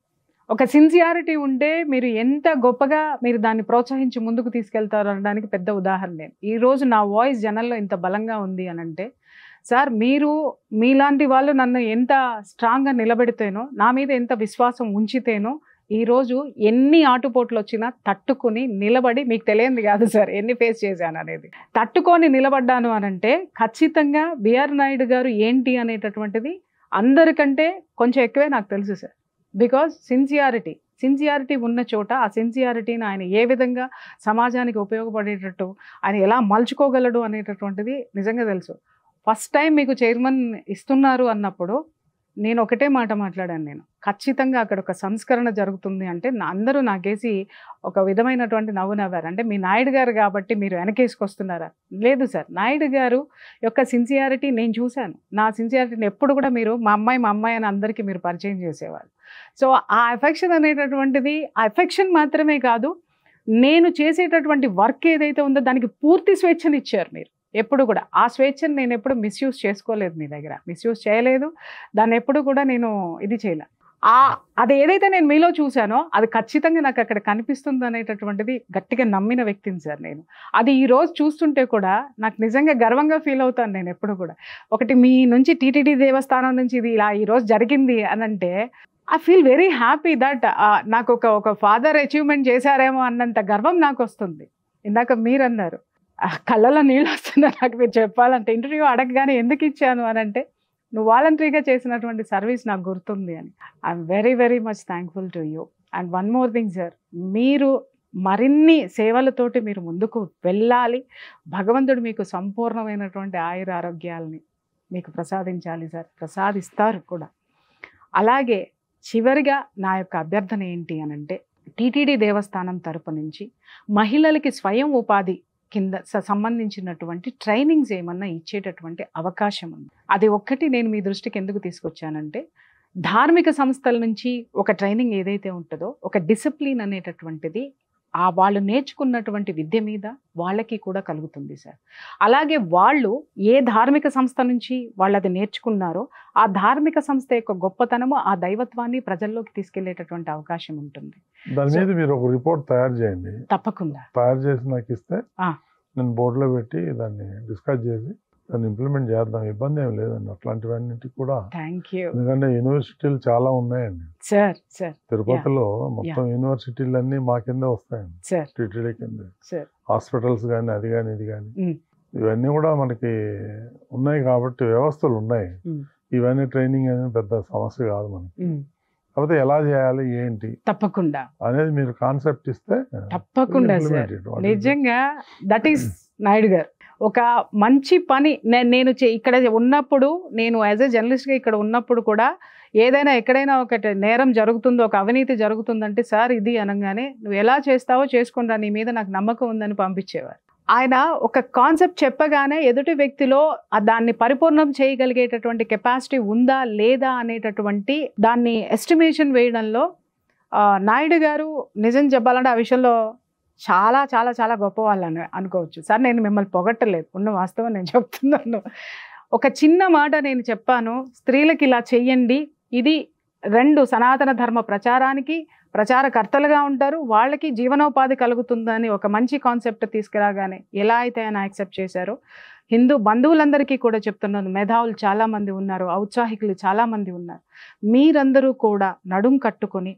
ఒక సిన్సియారిటీ ఉంటే మీరు ఎంత గొప్పగా మీరు దాన్ని ప్రోత్సహించి ముందుకు తీసుకెళ్తారు అనడానికి పెద్ద ఉదాహరణ నేను. ఈరోజు నా వాయిస్ జనాల్లో ఇంత బలంగా ఉంది అనంటే సార్ మీరు మీలాంటి వాళ్ళు నన్ను ఎంత స్ట్రాంగ్గా నిలబెడితేనో, నా మీద ఎంత విశ్వాసం ఉంచితేనో ఈరోజు ఎన్ని ఆటుపోట్లు వచ్చినా తట్టుకుని నిలబడి, మీకు తెలియంది కాదు సార్ ఎన్ని ఫేస్ చేశాను అనేది, తట్టుకొని నిలబడ్డాను అనంటే ఖచ్చితంగా బిఆర్ నాయుడు గారు ఏంటి అనేటటువంటిది అందరికంటే కొంచెం ఎక్కువే నాకు తెలుసు సార్. బికాజ్ సిన్సియారిటీ ఉన్న చోట ఆ సిన్సియారిటీని ఆయన ఏ విధంగా సమాజానికి ఉపయోగపడేటట్టు ఆయన ఎలా మలుచుకోగలడు అనేటటువంటిది నిజంగా తెలుసు. ఫస్ట్ టైం మీకు చైర్మన్ ఇస్తున్నారు అన్నప్పుడు నేను ఒకటే మాట మాట్లాడాను. నేను ఖచ్చితంగా అక్కడ ఒక సంస్కరణ జరుగుతుంది అంటే అందరూ నాకేసి ఒక విధమైనటువంటి నవ్వు నవ్వారు. అంటే మీ నాయుడు గారు కాబట్టి మీరు వెనకేసుకొస్తున్నారా? లేదు సార్, నాయుడు గారు యొక్క సిన్సియారిటీ నేను చూశాను. నా సిన్సియారిటీని ఎప్పుడు కూడా మీరు మా అమ్మాయి అని అందరికీ మీరు పరిచయం చేసేవారు. సో ఆ ఎఫెక్షన్ అనేటటువంటిది, ఆ ఎఫెక్షన్ మాత్రమే కాదు, నేను చేసేటటువంటి వర్క్ ఏదైతే ఉందో దానికి పూర్తి స్వేచ్ఛను ఇచ్చారు మీరు. ఎప్పుడు కూడా ఆ స్వేచ్ఛను నేను ఎప్పుడు మిస్యూజ్ చేసుకోలేదు, మీ దగ్గర మిస్యూజ్ చేయలేదు, దాన్ని ఎప్పుడు కూడా నేను ఇది చేయలే. అది ఏదైతే నేను మీలో చూశానో అది ఖచ్చితంగా నాకు అక్కడ కనిపిస్తుంది అనేటటువంటిది గట్టిగా నమ్మిన వ్యక్తిని సార్ నేను. అది ఈరోజు చూస్తుంటే కూడా నాకు నిజంగా గర్వంగా ఫీల్ అవుతాను నేను ఎప్పుడు కూడా. ఒకటి మీ నుంచి టీటీడీ దేవస్థానం నుంచి ఇది ఇలా ఈరోజు జరిగింది అనంటే I feel very happy that నాకు ఒక ఫాదర్ అచీవ్మెంట్ చేశారేమో అన్నంత గర్వం నాకు వస్తుంది. ఇందాక మీరు అన్నారు కళ్ళలో నీళ్ళు వస్తున్నారు నాకు మీరు చెప్పాలంటే, ఇంటర్వ్యూ అడగగానే ఎందుకు ఇచ్చాను అని అంటే నువ్వు వాలంటరీగా చేసినటువంటి సర్వీస్ నాకు గుర్తుంది అని. I'm very very much thankful to you. And one more thing sir, మీరు మరిన్ని సేవలతోటి మీరు ముందుకు వెళ్ళాలి. భగవంతుడు మీకు సంపూర్ణమైనటువంటి ఆయుర ఆరోగ్యాలని మీకు ప్రసాదించాలి సార్, ప్రసాదిస్తారు కూడా. అలాగే చివరిగా నా యొక్క అభ్యర్థన ఏంటి అనంటే టీటీడీ దేవస్థానం తరపు నుంచి మహిళలకి స్వయం ఉపాధి కింద సంబంధించినటువంటి ట్రైనింగ్స్ ఏమన్నా ఇచ్చేటటువంటి అవకాశం ఉంది. అది ఒక్కటి నేను మీ దృష్టికి ఎందుకు తీసుకొచ్చానంటే ధార్మిక సంస్థల నుంచి ఒక ట్రైనింగ్ ఏదైతే ఉంటుందో ఒక డిసిప్లిన్ అనేటటువంటిది వాళ్ళు నేర్చుకున్నటువంటి విద్య మీద వాళ్ళకి కూడా కలుగుతుంది సార్. అలాగే వాళ్ళు ఏ ధార్మిక సంస్థ నుంచి వాళ్ళు అది నేర్చుకున్నారో ఆ ధార్మిక సంస్థ యొక్క గొప్పతనము ఆ దైవత్వాన్ని ప్రజల్లోకి తీసుకెళ్లేటటువంటి అవకాశం ఉంటుంది. దాని మీద మీరు ఒక రిపోర్ట్ తయారు చేయండి. తప్పకుండా తయారు చేసి నాకు ఇస్తే నేను బోర్డులో పెట్టి దాన్ని డిస్కస్ చేసి దాన్ని ఇంప్లిమెంట్ చేద్దాం. ఇబ్బంది ఏం లేదండి అట్లాంటివన్నిటికి కూడా. ఎందుకంటే యూనివర్సిటీలు చాలా ఉన్నాయండి సార్. తిరుపతిలో మొత్తం యూనివర్సిటీలన్నీ మా కింద వస్తాయండి, టీటీడీ కింద. హాస్పిటల్స్ కానీ అది కానీ ఇది కానీ ఇవన్నీ కూడా మనకి ఉన్నాయి కాబట్టి వ్యవస్థలు ఉన్నాయి. ఇవన్నీ ట్రైనింగ్ అనేది పెద్ద సమస్య కాదు మనకి. కాకపోతే ఎలా చేయాలి ఏంటి తప్పకుండా అనేది మీరు కాన్సెప్ట్ ఇస్తే తప్పకుండా నిజంగా దట్ ఈస్ నాయుడు గారు ఒక మంచి పని. నేను ఇక్కడ ఉన్నప్పుడు, నేను యాజ్ ఎ జర్నలిస్ట్గా ఇక్కడ ఉన్నప్పుడు కూడా ఏదైనా ఎక్కడైనా ఒకటి నేరం జరుగుతుందో, ఒక అవినీతి జరుగుతుందంటే సార్ ఇది అనగానే నువ్వు ఎలా చేస్తావో చేసుకుంటా, నీ మీద నాకు నమ్మకం ఉందని పంపించేవారు. ఆయన ఒక కాన్సెప్ట్ చెప్పగానే ఎదుటి వ్యక్తిలో దాన్ని పరిపూర్ణం చేయగలిగేటటువంటి కెపాసిటీ ఉందా లేదా అనేటటువంటి దాన్ని ఎస్టిమేషన్ వేయడంలో నాయుడు గారు నిజం చెప్పాలంటే ఆ విషయంలో చాలా చాలా చాలా గొప్ప వాళ్ళని అనుకోవచ్చు సార్. నేను మిమ్మల్ని పొగట్టలేదు, ఉన్న వాస్తవం నేను చెప్తున్నాను. ఒక చిన్న మాట నేను చెప్పాను, స్త్రీలకు ఇలా చెయ్యండి, ఇది 2 సనాతన ధర్మ ప్రచారానికి ప్రచారకర్తలుగా ఉంటారు, వాళ్ళకి జీవనోపాధి కలుగుతుందని ఒక మంచి కాన్సెప్ట్ తీసుకురాగానే ఎలా అయితే ఆయన యాక్సెప్ట్ చేశారో, హిందూ బంధువులందరికీ కూడా చెప్తున్నాను, మేధావులు చాలామంది ఉన్నారు, ఔత్సాహికులు చాలామంది ఉన్నారు, మీరందరూ కూడా నడుం కట్టుకొని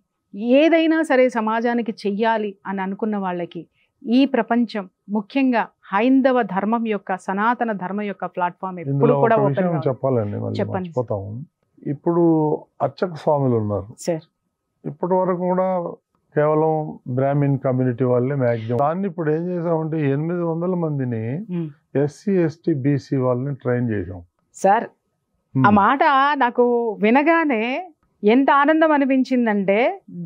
ఏదైనా సరే సమాజానికి చెయ్యాలి అని అనుకున్న వాళ్ళకి ఈ ప్రపంచం ముఖ్యంగా హైందవ ధర్మం యొక్క సనాతన ధర్మం యొక్క ప్లాట్ఫామ్ ఎప్పుడు కూడా చెప్పాలండి. చెప్పండి. ఇప్పుడు అర్చక స్వాములు ఉన్నారు సార్, ఇప్పటి వరకు కూడా కేవలం బ్రాహ్మిన్ కమ్యూనిటీ వాళ్ళే మ్యాక్సిమం. దాన్ని ఇప్పుడు ఏం చేసామంటే 800 మందిని ఎస్సీ ఎస్టీ బీసీ వాళ్ళని ట్రైన్ చేసాం సార్. ఆ మాట నాకు వినగానే ఎంత ఆనందం అనిపించిందంటే,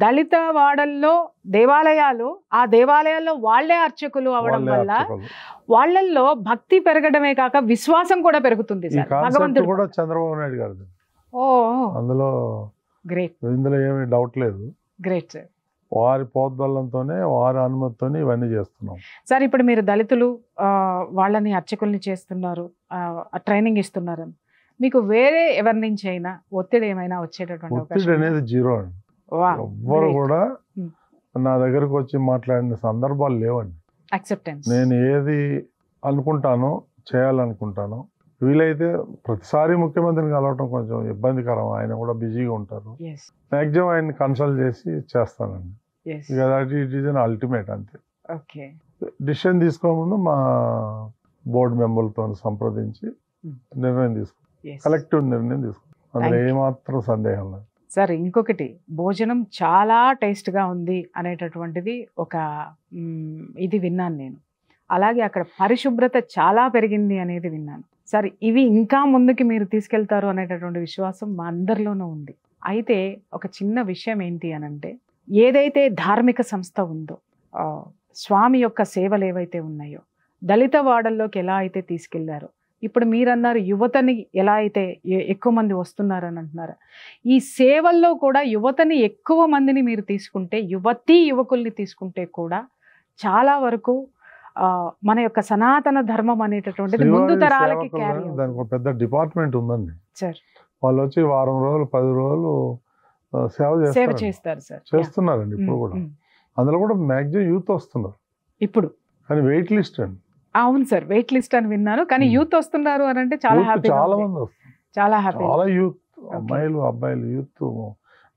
దళిత వాడల్లో దేవాలయాలు, ఆ దేవాలయాల్లో వాళ్లే అర్చకులు అవడం వల్ల వాళ్ళల్లో భక్తి పెరగడమే కాక విశ్వాసం కూడా పెరుగుతుంది సార్. భగవంతుడు కూడా చంద్రబాబు నాయుడు గారు అందులో గ్రేట్, ఇందులో ఏమీ డౌట్ లేదు. Great sir. వారి ప్రోద్బలంతోనే, వారి అనుమతితోనే ఇవన్నీ చేస్తున్నాం. సార్ ఇప్పుడు మీరు దళితులు వాళ్ళని అర్చకుల్ని చేస్తున్నారు, ట్రైనింగ్ ఇస్తున్నారు, మీకు వేరే ఎవరి నుంచి అయినా ఒత్తిడి ఏమైనా వచ్చేటటువంటి ఒత్తిడి అనేది జీరో అండి. ఎవ్వరు కూడా నా దగ్గరకు వచ్చి మాట్లాడిన సందర్భాలు లేవండి. యాక్సెప్టెన్స్. నేను ఏది అనుకుంటానో చేయాలనుకుంటానో, వీలైతే ప్రతిసారి ముఖ్యమంత్రిని కలవటం కొంచెం ఇబ్బందికరం, ఆయన కూడా బిజీగా ఉంటారు. మ్యాక్సిమం ఆయన్ని కన్సల్ట్ చేసి చేస్తానండి. ఇక ఇట్ ఈజ్ అన్ అల్టిమేట్ అంతే. డిసిషన్ తీసుకోముందు మా బోర్డు మెంబర్లతో సంప్రదించి నిర్ణయం కలెక్టివ్ నిర్ణయం తీసుకుంటాం. అందులో ఏమాత్రం సందేహం లేదు. సార్ ఇంకొకటి, భోజనం చాలా టేస్ట్గా ఉంది అనేటటువంటిది ఒక ఇది విన్నాను నేను. అలాగే అక్కడ పరిశుభ్రత చాలా పెరిగింది అనేది విన్నాను. సార్ ఇవి ఇంకా ముందుకి మీరు తీసుకెళ్తారు అనేటటువంటి విశ్వాసం మా అందరిలోనూ ఉంది. అయితే ఒక చిన్న విషయం ఏంటి అనంటే, ఏదైతే ధార్మిక సంస్థ ఉందో, స్వామి యొక్క సేవలు ఏవైతే ఉన్నాయో, దళిత వాడల్లోకి ఎలా అయితే తీసుకెళ్లారో, ఇప్పుడు మీరన్నారు యువతని ఎలా అయితే ఎక్కువ మంది వస్తున్నారని అంటున్నారు, ఈ సేవల్లో కూడా యువతని ఎక్కువ మందిని మీరు తీసుకుంటే, యువకుల్ని తీసుకుంటే కూడా చాలా వరకు మన యొక్క సనాతన ధర్మం అనేటటువంటిది ముందు తరాలకి క్యారీ. దానికి ఒక పెద్ద డిపార్ట్మెంట్ ఉందండి సార్. వాళ్ళు వచ్చి వారం రోజులు 10 రోజులు సేవ చేస్తారు సార్, చేస్తున్నారండి ఇప్పుడు కూడా. అందులో కూడా మ్యాక్సిమం యూత్ వస్తున్నారు ఇప్పుడు, కానీ వెయిట్ లిస్ట్ అండి. అవును సార్, వెయిట్ లిస్ట్ అని విన్నాను, కానీ యూత్ వస్తున్నారు అని అంటే చాలా హ్యాపీ. చాలా మంది వస్తున్నారు, చాలా హ్యాపీ. చాలా యూత్, అమ్మాయిలు అబ్బాయిలు యూత్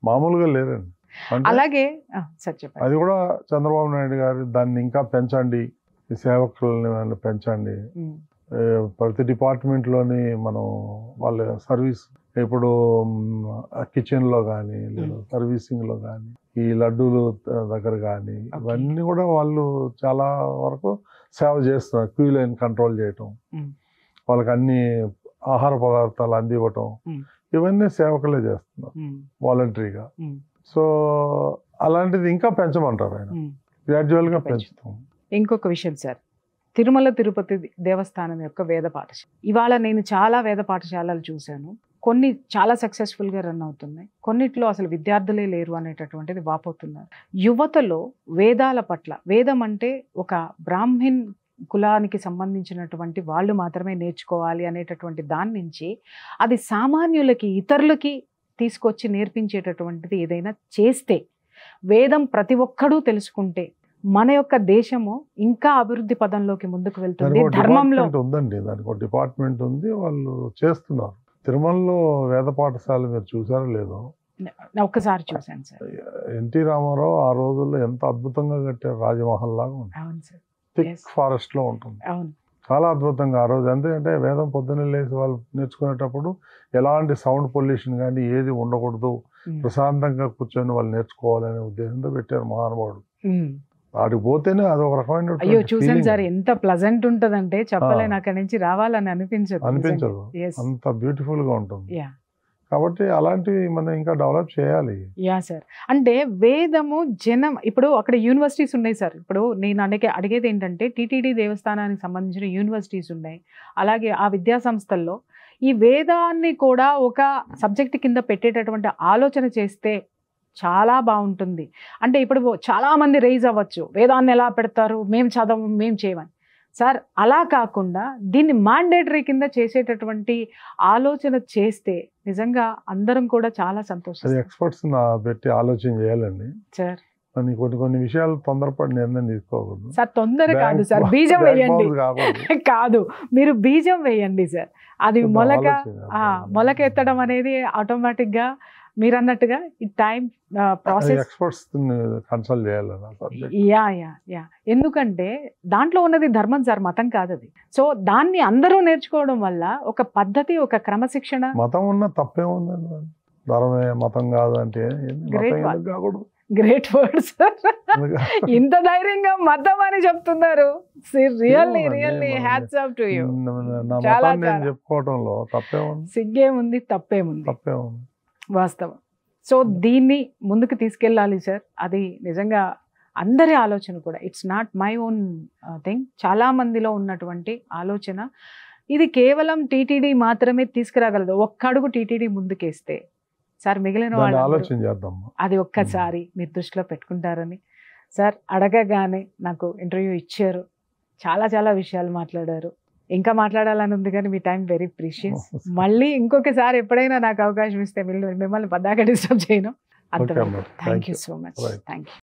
మామూలుగా లేరండి. అలాగే అది కూడా చంద్రబాబు నాయుడు గారు దాన్ని ఇంకా పెంచండి, ఈ సేవకులని పెంచండి, ప్రతి డిపార్ట్మెంట్లోని మనం వాళ్ళ సర్వీస్, ఇప్పుడు కిచెన్లో కానీ లేదా సర్వీసింగ్లో కానీ, ఈ లడ్డూలు దగ్గర కానీ, ఇవన్నీ కూడా వాళ్ళు చాలా వరకు సేవ చేస్తున్నారు. క్యూ లైన్ కంట్రోల్ చేయటం, వాళ్ళకి అన్ని ఆహార పదార్థాలు అందివ్వటం, ఇవన్నీ సేవకులే చేస్తున్నారు వాలంటరీగా. సో అలాంటిది ఇంకా పెంచమంటారు ఆయన, గ్రాడ్యువల్గా పెంచుతాం. ఇంకొక విషయం సార్, తిరుమల తిరుపతి దేవస్థానం యొక్క వేద పాఠశాల, ఇవాళ నేను చాలా వేద పాఠశాలలు చూశాను. కొన్ని చాలా సక్సెస్ఫుల్గా రన్ అవుతున్నాయి, కొన్నిట్లో అసలు విద్యార్థులే లేరు అనేటటువంటిది వాపోతున్నారు. యువతలో వేదాల పట్ల, వేదం అంటే ఒక బ్రాహ్మణ్ కులానికి సంబంధించినటువంటి వాళ్ళు మాత్రమే నేర్చుకోవాలి అనేటటువంటి దాని నుంచి అది సామాన్యులకి, ఇతరులకి తీసుకొచ్చి నేర్పించేటటువంటిది ఏదైనా చేస్తే, వేదం ప్రతి ఒక్కడూ తెలుసుకుంటే మన యొక్క దేశము ఇంకా అభివృద్ధి పదంలోకి ముందుకు వెళ్తుంది. ధర్మంలో ఉందండి, దానికి ఒక డిపార్ట్మెంట్ ఉంది, వాళ్ళు చేస్తున్నారు. తిరుమలలో వేద పాఠశాల మీరు చూసారో లేదో? ఒక్కసారి చూశాను సార్. ఎన్టీ రామారావు ఆ రోజుల్లో ఎంత అద్భుతంగా కట్టారు, రాజమహల్ లాగా ఉంటుంది. అవును సార్, థిక్ ఫారెస్ట్ లో ఉంటుంది. అవును, చాలా అద్భుతంగా ఆ రోజు. ఎందుకంటే వేదం పొద్దున్నే లేసి వాళ్ళు నేర్చుకునేటప్పుడు ఎలాంటి సౌండ్ పొల్యూషన్ కానీ ఏది ఉండకూడదు, ప్రశాంతంగా కూర్చొని వాళ్ళు నేర్చుకోవాలనే ఉద్దేశంతో పెట్టారు మహానుభావుడు. వాడికి పోతేనే అదొక రకమైన, అయ్యో చూసాను సార్, ఎంత ప్లజెంట్ ఉంటదంటే చెప్పలేను, అక్కడి నుంచి రావాలని అనిపించదు, అంత బ్యూటిఫుల్ గా ఉంటుంది. కాబట్టి అలాంటివి మనం ఇంకా డెవలప్ చేయాలి. యా సార్, అంటే వేదము జనం, ఇప్పుడు అక్కడ యూనివర్సిటీస్ ఉన్నాయి సార్. ఇప్పుడు నేను అడిగేది ఏంటంటే, టీటీడీ దేవస్థానానికి సంబంధించిన యూనివర్సిటీస్ ఉన్నాయి, అలాగే ఆ విద్యా సంస్థల్లో ఈ వేదాన్ని కూడా ఒక సబ్జెక్ట్ కింద పెట్టేటటువంటి ఆలోచన చేస్తే చాలా బాగుంటుంది. అంటే ఇప్పుడు చాలామంది రైజ్ అవ్వచ్చు, వేదాన్ని ఎలా పెడతారు, మేము చదవం, మేము చేయమని. సార్ అలా కాకుండా దీన్ని మాండేటరీ కింద చేసేటటువంటి ఆలోచన చేస్తే నిజంగా అందరం కూడా చాలా సంతోషం. ఎక్స్పర్ట్స్ పెట్టి ఆలోచన చేయాలండి సార్. కొన్ని విషయాలు తొందరపడి నిర్ణయం తీసుకోకూడదు సార్. తొందర కాదు సార్, బీజం వేయండి. కాదు, మీరు బీజం వేయండి సార్. అది మొలకెత్తడం అనేది ఆటోమేటిక్ గా మీరు అన్నట్టుగా ఈ టైం ప్రాసెస్, ఎక్స్పర్ట్స్ కన్సల్ట్ చేయాలి. ఎందుకంటే దాంట్లో ఉన్నది ధర్మం సార్, మతం కాదు అది. సో దాన్ని అందరూ నేర్చుకోవడం వల్ల ఒక పద్ధతి, ఒక క్రమశిక్షణ. మతం ఉన్న తప్పేముందండి, ధర్మే మతం కాదు అంటే. గ్రేట్ వర్డ్ సార్, ఇంత ధైర్యంగా మతం అని చెప్తున్నారు. Really hats off to you. చాలా చెప్పుకోవడంలో తప్పేముంది, సిగ్గేముంది, తప్పేముంది, వాస్తవం. సో దీన్ని ముందుకు తీసుకెళ్ళాలి సార్. అది నిజంగా అందరి ఆలోచన కూడా, it's not my own thing, చాలా మందిలో ఉన్నటువంటి ఆలోచన. ఇది కేవలం టీటీడీ మాత్రమే తీసుకురాగలదు. ఒక్క అడుగు టీటీడీ ముందుకేస్తే సార్ మిగిలిన దాన్ని వాళ్ళు ఆలోచన చేద్దాం. అది ఒక్కసారి మీరు దృష్టిలో పెట్టుకుంటారని. సార్ అడగగానే నాకు ఇంటర్వ్యూ ఇచ్చారు, చాలా చాలా విషయాలు మాట్లాడారు. ఇంకా మాట్లాడాలని ఉంది కానీ మీ టైం వెరీ ప్రీషియస్. మళ్ళీ ఇంకొకసారి ఎప్పుడైనా నాకు అవకాశం ఇస్తే మిమ్మల్ని పద్దాక డిస్టర్బ్ చేయను. అంతవరకు thank you so much. Thank you.